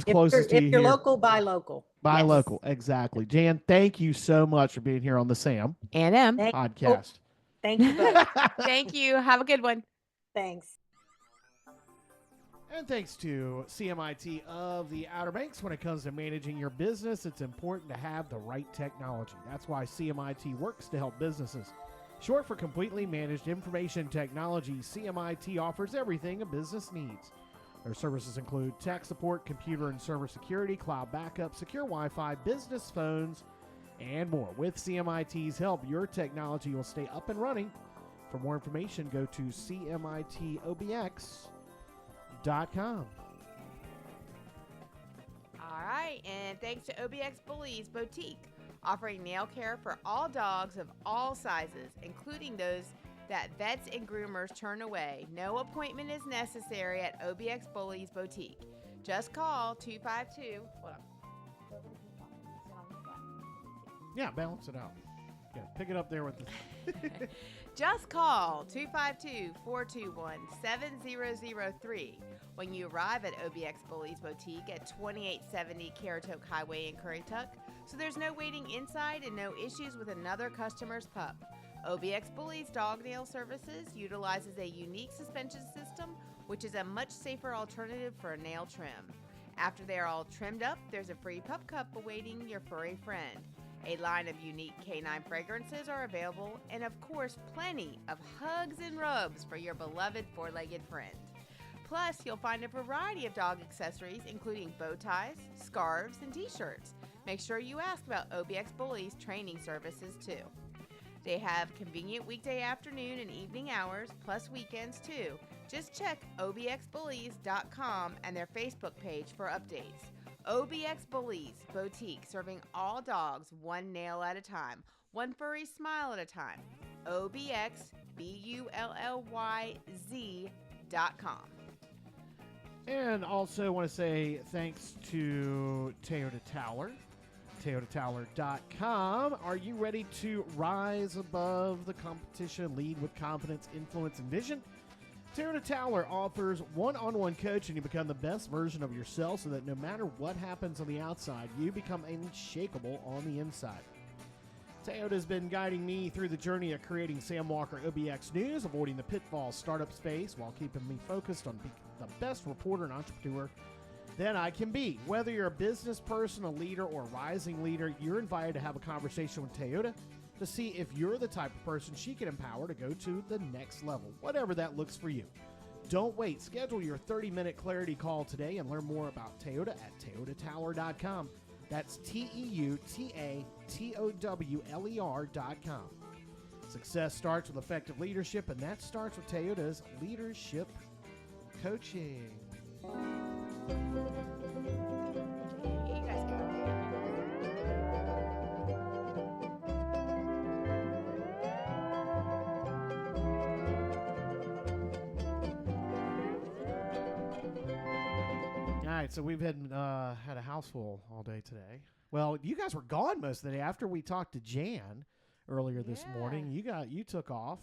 [SPEAKER 1] closest to you.
[SPEAKER 3] If you're
[SPEAKER 1] here.
[SPEAKER 3] local, buy local.
[SPEAKER 1] Buy local, exactly. Jan, thank you so much for being here on the Sam
[SPEAKER 2] and M
[SPEAKER 1] podcast.
[SPEAKER 3] Thank you both.
[SPEAKER 2] Thank you. Have a good one.
[SPEAKER 3] Thanks.
[SPEAKER 1] And thanks to CMIT of the Outer Banks. When it comes to managing your business, it's important to have the right technology. That's why CMIT works to help businesses. Short for Completely Managed Information Technology, CMIT offers everything a business needs. Their services include tech support, computer and server security, cloud backup, secure Wi-Fi, business phones, and more. With CMIT's help, your technology will stay up and running. For more information, go to cmitobx.com.
[SPEAKER 2] All right, and thanks to OBX Bullies Boutique, offering nail care for all dogs of all sizes, including those that vets and groomers turn away. No appointment is necessary at OBX Bullies Boutique. Just call 252. Hold on.
[SPEAKER 1] Yeah, balance it out. Yeah, pick it up there with the...
[SPEAKER 2] Just call 252-421-7003 when you arrive at OBX Bullies Boutique at 2870 Caratoke Highway in Currituck, so there's no waiting inside and no issues with another customer's pup. OBX Bullies Dog Nail Services utilizes a unique suspension system, which is a much safer alternative for a nail trim. After they are all trimmed up, there's a free pup cup awaiting your furry friend. A line of unique canine fragrances are available, and of course, plenty of hugs and rubs for your beloved four-legged friend. Plus, you'll find a variety of dog accessories, including bow ties, scarves, and t-shirts. Make sure you ask about OBX Bullies training services, too. They have convenient weekday afternoon and evening hours, plus weekends, too. Just check obxbullies.com and their Facebook page for updates. OBX Bullies Boutique, serving all dogs one nail at a time, one furry smile at a time. OBXBULLYZ.com.
[SPEAKER 1] And also want to say thanks to Toyota Tower, ToyotaTower.com. Are you ready to rise above the competition, lead with confidence, influence, and vision? Toyota Tower offers one-on-one coaching to become the best version of yourself so that no matter what happens on the outside, you become unshakable on the inside. Toyota has been guiding me through the journey of creating Sam Walker OBX News, avoiding the pitfall startup space while keeping me focused on being the best reporter and entrepreneur that I can be. Whether you're a business person, a leader, or a rising leader, you're invited to have a conversation with Toyota to see if you're the type of person she can empower to go to the next level, whatever that looks for you. Don't wait. Schedule your 30-minute clarity call today and learn more about Toyota at ToyotaTower.com. That's TeutaTower.com. Success starts with effective leadership, and that starts with Toyota's leadership coaching.
[SPEAKER 2] You guys go.
[SPEAKER 1] All right, so we've had a house full all day today. Well, you guys were gone most of the day. After we talked to Jan earlier this morning, you took off.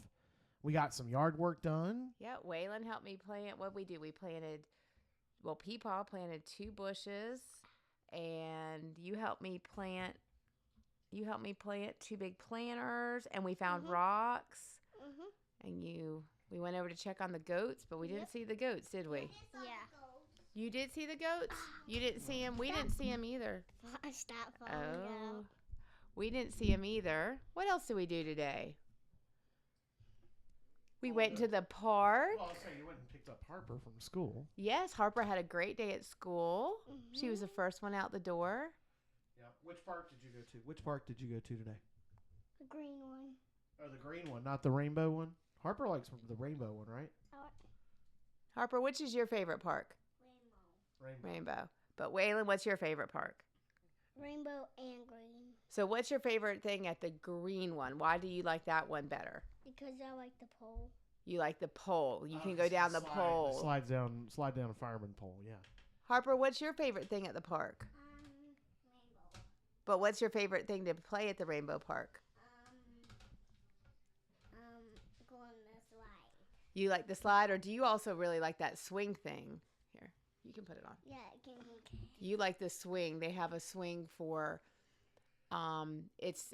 [SPEAKER 1] We got some yard work done.
[SPEAKER 2] Yeah, Waylon helped me plant. What we do, PeePaw planted 2 bushes, and you helped me plant 2 big planters, and we found rocks. And we went over to check on the goats, but we didn't see the goats, did we?
[SPEAKER 4] Yeah.
[SPEAKER 2] You did see the goats? You didn't see them? We didn't see them either.
[SPEAKER 4] Stop following out.
[SPEAKER 2] We didn't see them either. What else did we do today? We went to the park.
[SPEAKER 1] Well, so you went and picked up Harper from school.
[SPEAKER 2] Yes, Harper had a great day at school. She was the first one out the door.
[SPEAKER 1] Yeah. Which park did you go to? Which park did you go to today?
[SPEAKER 4] The green one.
[SPEAKER 1] Oh, the green one, not the rainbow one. Harper likes the rainbow one, right?
[SPEAKER 2] Harper, which is your favorite park? Rainbow. But Waylon, what's your favorite park?
[SPEAKER 4] Rainbow and green.
[SPEAKER 2] So what's your favorite thing at the green one? Why do you like that one better?
[SPEAKER 4] Because I like the pole.
[SPEAKER 2] You like the pole. You can go down the pole.
[SPEAKER 1] Slide down a fireman pole, yeah.
[SPEAKER 2] Harper, what's your favorite thing at the park?
[SPEAKER 4] Rainbow.
[SPEAKER 2] But what's your favorite thing to play at the Rainbow Park?
[SPEAKER 4] Go on the slide.
[SPEAKER 2] You like the slide, or do you also really like that swing thing? Here, you can put it on.
[SPEAKER 4] Yeah, it can.
[SPEAKER 2] You like the swing. They have a swing for, it's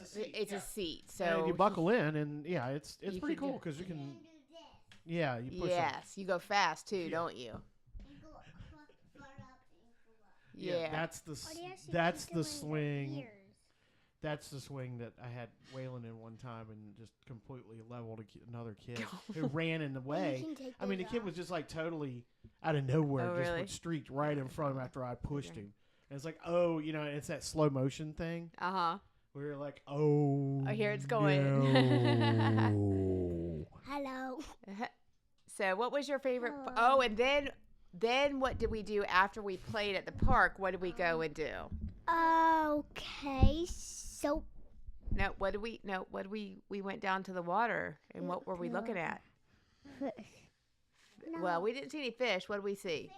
[SPEAKER 1] a seat.
[SPEAKER 2] It's a seat. So
[SPEAKER 1] and you buckle in, and yeah, it's pretty cool because you can.
[SPEAKER 4] Do this.
[SPEAKER 1] Yeah, you push.
[SPEAKER 2] Yes, you go fast too, don't you?
[SPEAKER 4] And go far up and go up.
[SPEAKER 2] Yeah.
[SPEAKER 1] That's the swing. That's the swing that I had Waylon in one time and just completely leveled another kid who ran in the way. I mean, the kid was just like totally out of nowhere, just
[SPEAKER 2] really?
[SPEAKER 1] went streaked right in front of him after I pushed him. And it's like, oh, it's that slow motion thing.
[SPEAKER 2] Uh-huh.
[SPEAKER 1] Where you're like, oh,
[SPEAKER 2] here it's going.
[SPEAKER 1] No.
[SPEAKER 4] Hello.
[SPEAKER 2] So what was your favorite?
[SPEAKER 4] Hello.
[SPEAKER 2] Oh, and then what did we do after we played at the park? What did we go and do?
[SPEAKER 4] Okay, so
[SPEAKER 2] We went down to the water, and what were we looking at?
[SPEAKER 4] fish.
[SPEAKER 2] Well, we didn't see any fish. What did we see?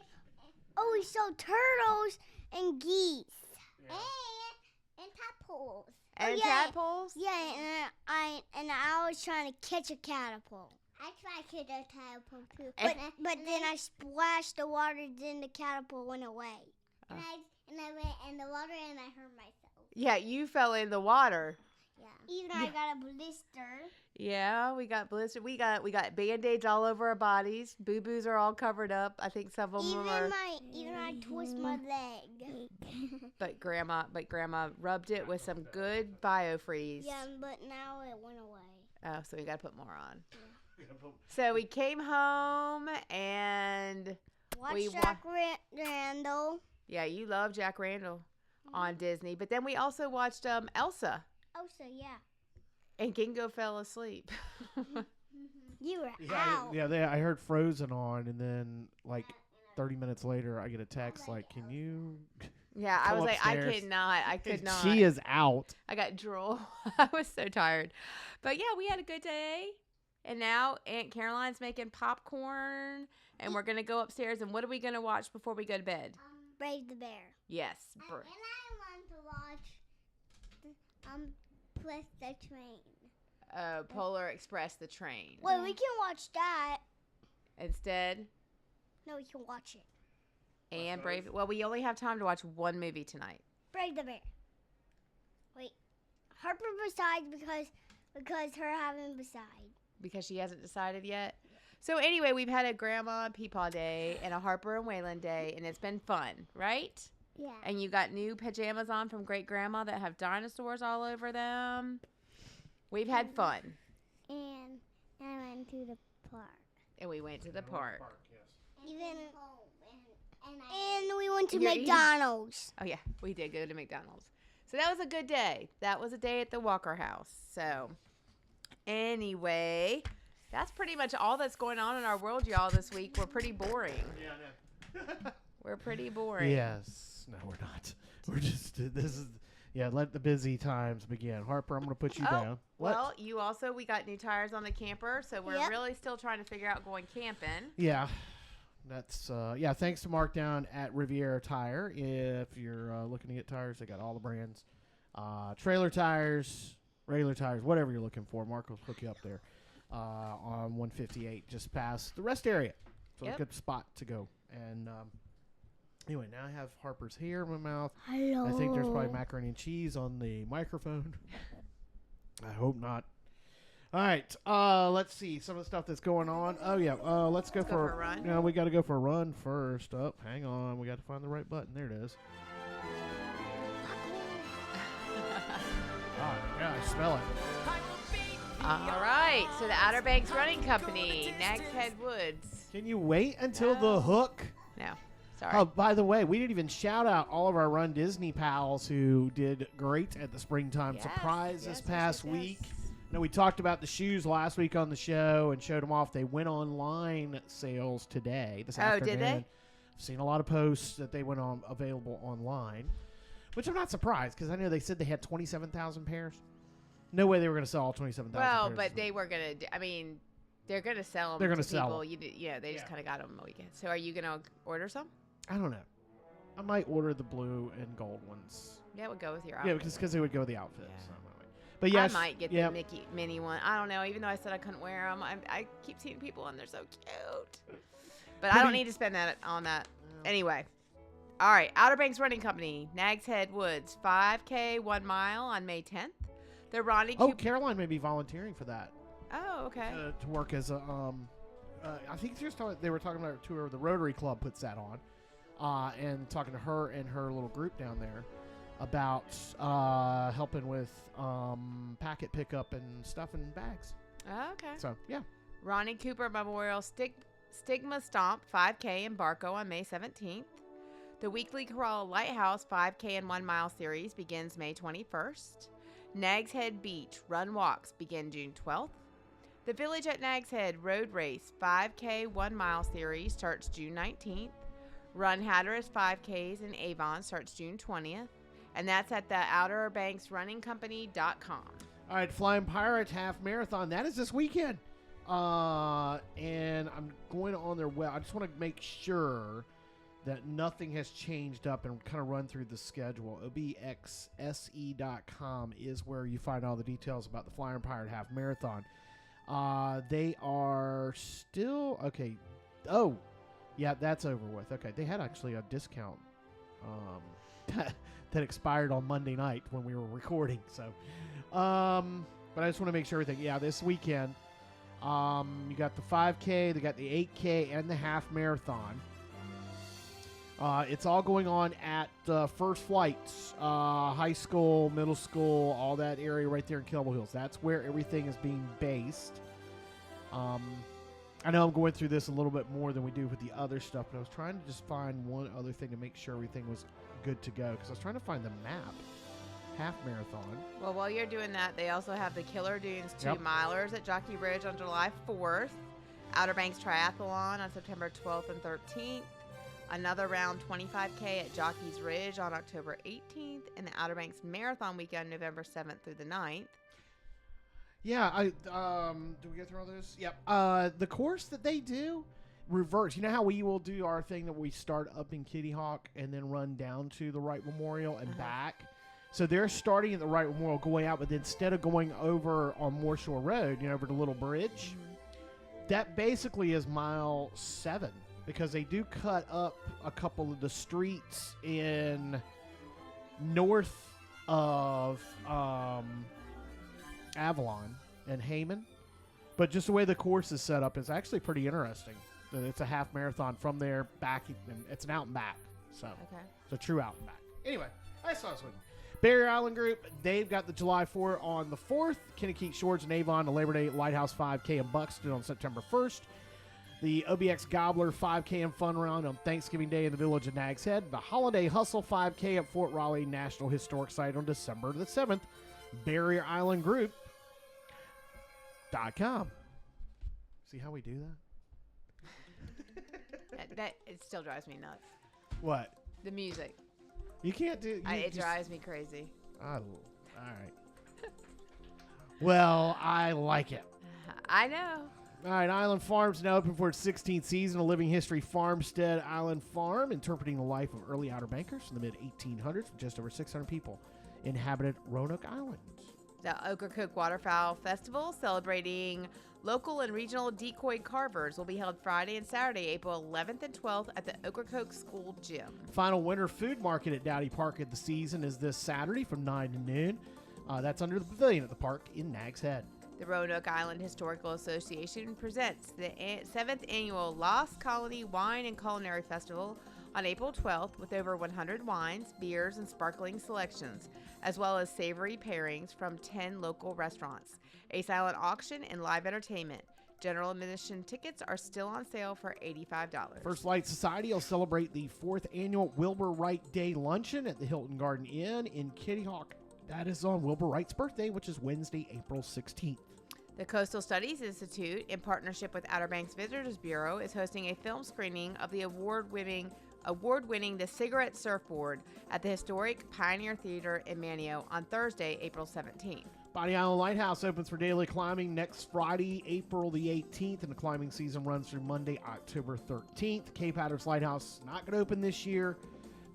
[SPEAKER 4] Oh, we saw turtles and geese. And tadpoles.
[SPEAKER 2] And tadpoles?
[SPEAKER 4] Yeah, and I was trying to catch a catapult. I tried to catch a catapult too. But then I splashed the water, then the catapult went away. And I went in the water and I hurt myself.
[SPEAKER 2] Yeah, you fell in the water.
[SPEAKER 4] Yeah. Even I got a blister.
[SPEAKER 2] Yeah, we got blistered. We got Band-Aids all over our bodies. Boo-boos are all covered up. I think some of them are.
[SPEAKER 4] Even I twist my leg.
[SPEAKER 2] But grandma rubbed it with some good biofreeze.
[SPEAKER 4] Yeah, but now it went away.
[SPEAKER 2] Oh, so we got to put more on.
[SPEAKER 4] Yeah.
[SPEAKER 2] So we came home and
[SPEAKER 4] Watch Jack Randall.
[SPEAKER 2] Yeah, you love Jack Randall on Disney. But then we also watched Elsa.
[SPEAKER 4] Elsa, yeah.
[SPEAKER 2] And Gingo fell asleep.
[SPEAKER 4] You were out.
[SPEAKER 1] I heard Frozen on, and then like 30 minutes later, I get a text like, "Can you?"
[SPEAKER 2] Yeah, I was
[SPEAKER 1] upstairs?
[SPEAKER 2] like, I could not.
[SPEAKER 1] She is out.
[SPEAKER 2] I got drool. I was so tired. But yeah, we had a good day. And now Aunt Caroline's making popcorn, and we're gonna go upstairs. And what are we gonna watch before we go to bed?
[SPEAKER 4] Brave the Bear.
[SPEAKER 2] Yes.
[SPEAKER 4] And I want to watch Plus the Train.
[SPEAKER 2] Polar Express, the train.
[SPEAKER 4] Wait, we can watch that.
[SPEAKER 2] Instead?
[SPEAKER 4] No, we can watch it.
[SPEAKER 2] And Brave. Well, we only have time to watch one movie tonight.
[SPEAKER 4] Brave the Bear. Wait, Harper besides because her having beside.
[SPEAKER 2] Because she hasn't decided yet. So anyway, we've had a Grandma and PeePaw day and a Harper and Waylon day, and it's been fun, right?
[SPEAKER 4] Yeah.
[SPEAKER 2] And you got new pajamas on from Great Grandma that have dinosaurs all over them. We've had fun.
[SPEAKER 4] And I went to the park.
[SPEAKER 2] And we went to the park.
[SPEAKER 4] And we went to McDonald's.
[SPEAKER 2] Oh, yeah, we did go to McDonald's. So that was a good day. That was a day at the Walker House. So anyway, that's pretty much all that's going on in our world, y'all, this week. We're pretty boring.
[SPEAKER 1] Yeah, I know.
[SPEAKER 2] We're pretty boring.
[SPEAKER 1] Yes. No, we're not. We're just, let the busy times begin. Harper, I'm going to put you down. What?
[SPEAKER 2] Well, we got new tires on the camper, so we're really still trying to figure out going camping.
[SPEAKER 1] Yeah. That's, thanks to Mark down at Riviera Tire. If you're looking to get tires, they got all the brands. Trailer tires, regular tires, whatever you're looking for. Mark will hook you up there on 158, just past the rest area. So a good spot to go. And anyway, now I have Harper's hair in my mouth.
[SPEAKER 4] Hello.
[SPEAKER 1] I think there's probably macaroni and cheese on the microphone. I hope not. All right, let's see some of the stuff that's going on. Oh, yeah, let's go for a run. Yeah, we got to go for a run first. Oh, hang on. We got to find the right button. There it is. Oh, yeah, I smell it.
[SPEAKER 2] All right, so the Outer Banks Running Company, Nags Head Woods.
[SPEAKER 1] Can you wait until the hook?
[SPEAKER 2] No, sorry.
[SPEAKER 1] Oh, by the way, we didn't even shout out all of our Run Disney pals who did great at the Springtime Surprise this past week. No, we talked about the shoes last week on the show and showed them off. They went online sales today, this afternoon.
[SPEAKER 2] Did they?
[SPEAKER 1] I've seen a lot of posts that they went on available online, which I'm not surprised because I know they said they had 27,000 pairs. No way they were going to sell all 27,000 pairs.
[SPEAKER 2] Well, but they were going to, they're going to sell them.
[SPEAKER 1] They're going to
[SPEAKER 2] sell
[SPEAKER 1] people.
[SPEAKER 2] Them. They just kind of got them a weekend. So are you going to order some?
[SPEAKER 1] I don't know. I might order the blue and gold ones.
[SPEAKER 2] Yeah, it would go with your outfit.
[SPEAKER 1] Yeah, because they would go with the outfit.
[SPEAKER 2] Yeah.
[SPEAKER 1] So. But yes,
[SPEAKER 2] I might get the Mickey Minnie one. I don't know. Even though I said I couldn't wear them, I keep seeing people and they're so cute. But I don't need to spend that on that. No. Anyway. All right. Outer Banks Running Company, Nags Head Woods, 5K 1 mile on May 10th. The Ronnie
[SPEAKER 1] Caroline may be volunteering for that.
[SPEAKER 2] Oh, okay.
[SPEAKER 1] To work as a, I think they were talking about a tour. The Rotary Club puts that on, and talking to her and her little group down there about helping with packet pickup and stuff in bags.
[SPEAKER 2] Oh, okay.
[SPEAKER 1] So, yeah.
[SPEAKER 2] Ronnie Cooper Memorial Stigma Stomp 5K in Barco on May 17th. The weekly Corolla Lighthouse 5K and 1 mile series begins May 21st. Nags Head Beach Run Walks begin June 12th. The Village at Nags Head Road Race 5K 1 mile series starts June 19th. Run Hatteras 5Ks in Avon starts June 20th. And that's at the OuterBanksRunningCompany.com.
[SPEAKER 1] All right, Flying Pirate Half Marathon. That is this weekend. And I'm going on their web. I just want to make sure that nothing has changed up and kind of run through the schedule. obxse.com is where you find all the details about the Flyer and Pirate Half Marathon. They are still okay. Oh, yeah, that's over with. Okay, they had actually a discount that expired on Monday night when we were recording. So, but I just want to make sure everything. Yeah, this weekend, you got the 5K, they got the 8K, and the half marathon. It's all going on at First Flight's high school, middle school, all that area right there in Kilble Hills. That's where everything is being based. I know I'm going through this a little bit more than we do with the other stuff, but I was trying to just find one other thing to make sure everything was good to go, because I was trying to find the map. Half marathon.
[SPEAKER 2] Well, while you're doing that, they also have the Killer Dunes 2-milers at Jockey Ridge on July 4th, Outer Banks Triathlon on September 12th and 13th, another round 25K at Jockey's Ridge on October 18th, and the Outer Banks Marathon weekend November 7th through the 9th.
[SPEAKER 1] Yeah, do we go through all this? Yep. The course that they do reverse. You know how we will do our thing that we start up in Kitty Hawk and then run down to the Wright Memorial and back? So they're starting at the Wright Memorial, going out, but instead of going over on Moore Shore Road, over the little bridge, that basically is mile 7, because they do cut up a couple of the streets in north of Avalon and Heyman. But just the way the course is set up is actually pretty interesting. It's a half marathon from there back. It's an out and back. So it's a true out and back. Anyway, I saw this one. Barrier Island Group, they've got the July 4 on the 4th. Kennekeek Shores and Avon, the Labor Day Lighthouse 5K in Buxton on September 1st. The OBX Gobbler 5K and Fun Run on Thanksgiving Day in the village of Nags Head. The Holiday Hustle 5K at Fort Raleigh National Historic Site on December the 7th. Barrier Island Group.com. See how we do
[SPEAKER 2] that it still drives me nuts.
[SPEAKER 1] What?
[SPEAKER 2] The music.
[SPEAKER 1] You can't do
[SPEAKER 2] it drives me crazy.
[SPEAKER 1] All right. Well, I like it.
[SPEAKER 2] I know.
[SPEAKER 1] All right, Island Farm's now open for its 16th season. A living history farmstead, Island Farm, interpreting the life of early Outer Bankers in the mid-1800s, with just over 600 people inhabited Roanoke Island.
[SPEAKER 2] The Ocracoke Waterfowl Festival, celebrating local and regional decoy carvers, will be held Friday and Saturday, April 11th and 12th at the Ocracoke School Gym.
[SPEAKER 1] Final winter food market at Dowdy Park of the season is this Saturday from 9 to noon. That's under the pavilion at the park in Nags Head.
[SPEAKER 2] The Roanoke Island Historical Association presents the 7th annual Lost Colony Wine and Culinary Festival on April 12th with over 100 wines, beers, and sparkling selections, as well as savory pairings from 10 local restaurants, a silent auction, and live entertainment. General admission tickets are still on sale for $85.
[SPEAKER 1] First Light Society will celebrate the 4th annual Wilbur Wright Day Luncheon at the Hilton Garden Inn in Kitty Hawk. That is on Wilbur Wright's birthday, which is Wednesday, April 16th.
[SPEAKER 2] The Coastal Studies Institute, in partnership with Outer Banks Visitors Bureau, is hosting a film screening of the award-winning The Cigarette Surfboard at the historic Pioneer Theater in Manio on Thursday, April 17th.
[SPEAKER 1] Bonny Island Lighthouse opens for daily climbing next Friday, April the 18th, and the climbing season runs through Monday, October 13th. Cape Hatteras Lighthouse not going to open this year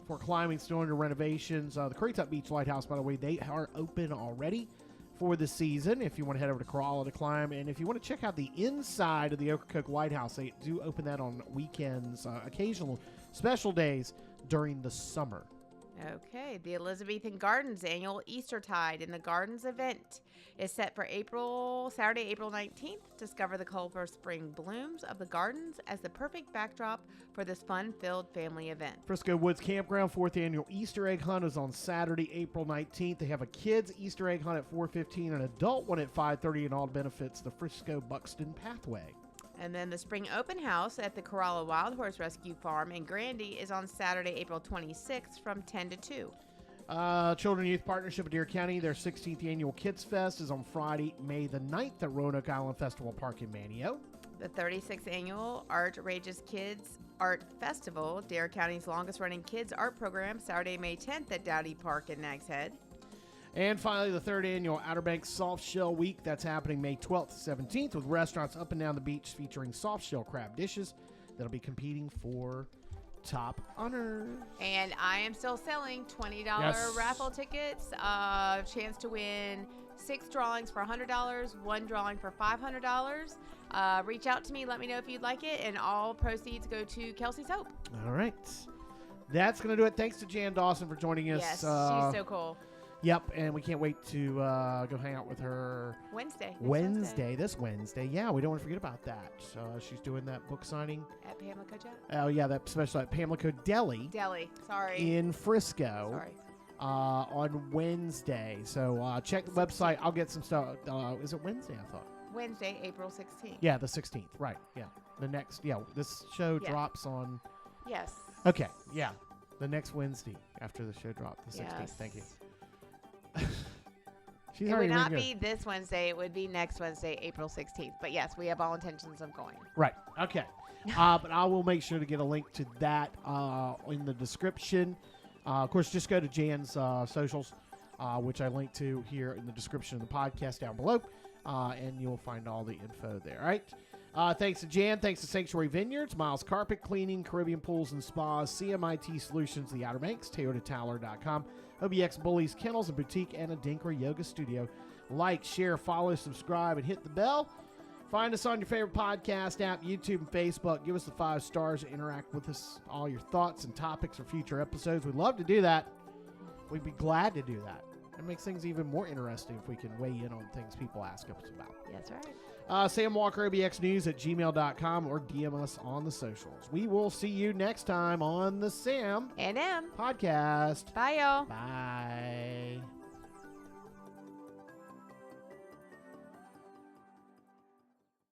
[SPEAKER 1] for climbing, still under renovations. The Currituck Beach Lighthouse, by the way, they are open already for the season if you want to head over to Corolla to climb. And if you want to check out the inside of the Ocracoke Lighthouse, they do open that on weekends, occasional special days during the summer.
[SPEAKER 2] Okay, the Elizabethan Gardens annual Eastertide in the Gardens event is set for Saturday, April 19th. Discover the colorful spring blooms of the gardens as the perfect backdrop for this fun-filled family event.
[SPEAKER 1] Frisco Woods Campground 4th annual Easter egg hunt is on Saturday, April 19th. They have a kids Easter egg hunt at 4:15, an adult one at 5:30, and all benefits the Frisco Buxton Pathway.
[SPEAKER 2] And then the spring open house at the Corolla Wild Horse Rescue Farm in Grandy is on Saturday, April 26th from 10 to 2.
[SPEAKER 1] Children and Youth Partnership of Deer County, their 16th annual Kids Fest is on Friday, May the 9th at Roanoke Island Festival Park in Manio.
[SPEAKER 2] The 36th annual Art Rages Kids Art Festival, Dare County's longest running kids art program, Saturday, May 10th at Dowdy Park in Nags Head.
[SPEAKER 1] And finally, the 3rd annual Outer Banks Soft Shell Week. That's happening May 12th to 17th with restaurants up and down the beach featuring soft shell crab dishes that'll be competing for top honors.
[SPEAKER 2] And I am still selling $20 raffle tickets. Chance to win 6 drawings for $100, 1 drawing for $500. Reach out to me. Let me know if you'd like it. And all proceeds go to Kelsey's Hope.
[SPEAKER 1] All right. That's going to do it. Thanks to Jan Dawson for joining us.
[SPEAKER 2] Yes, she's so cool.
[SPEAKER 1] Yep, and we can't wait to go hang out with her this Wednesday. Yeah, we don't want to forget about that. So she's doing that book signing
[SPEAKER 2] at Pamlico Chat.
[SPEAKER 1] Oh yeah, that special at Pamlico Deli.
[SPEAKER 2] In
[SPEAKER 1] Frisco. On Wednesday. So check the website. I'll get some stuff. Is it Wednesday? I thought.
[SPEAKER 2] Wednesday, April 16th.
[SPEAKER 1] Yeah, the 16th. Right. Yeah. The next. Yeah, this show drops on.
[SPEAKER 2] Yes.
[SPEAKER 1] Okay. Yeah, the next Wednesday after the show dropped, the 16th. Yes. Thank you.
[SPEAKER 2] It would not be this Wednesday. It would be next Wednesday, April 16th. But yes, we have all intentions of going.
[SPEAKER 1] Right. Okay. But I will make sure to get a link to that in the description. Of course, just go to Jan's socials, which I link to here in the description of the podcast down below, and you'll find all the info there. All right. Thanks to Jan. Thanks to Sanctuary Vineyards, Miles Carpet Cleaning, Caribbean Pools and Spas, CMIT Solutions, The Outer Banks, ToyotaTowler.com, OBX Bullies, Kennels and Boutique, and Adinkra Yoga Studio. Like, share, follow, subscribe, and hit the bell. Find us on your favorite podcast app, YouTube and Facebook. Give us the 5 stars. Interact with us, all your thoughts and topics for future episodes. We'd love to do that. We'd be glad to do that. It makes things even more interesting if we can weigh in on things people ask us about.
[SPEAKER 2] That's right.
[SPEAKER 1] Sam Walker, OBXnews at gmail.com, or DM us on the socials. We will see you next time on the Sam
[SPEAKER 2] and M
[SPEAKER 1] podcast.
[SPEAKER 2] Bye, y'all.
[SPEAKER 1] Bye.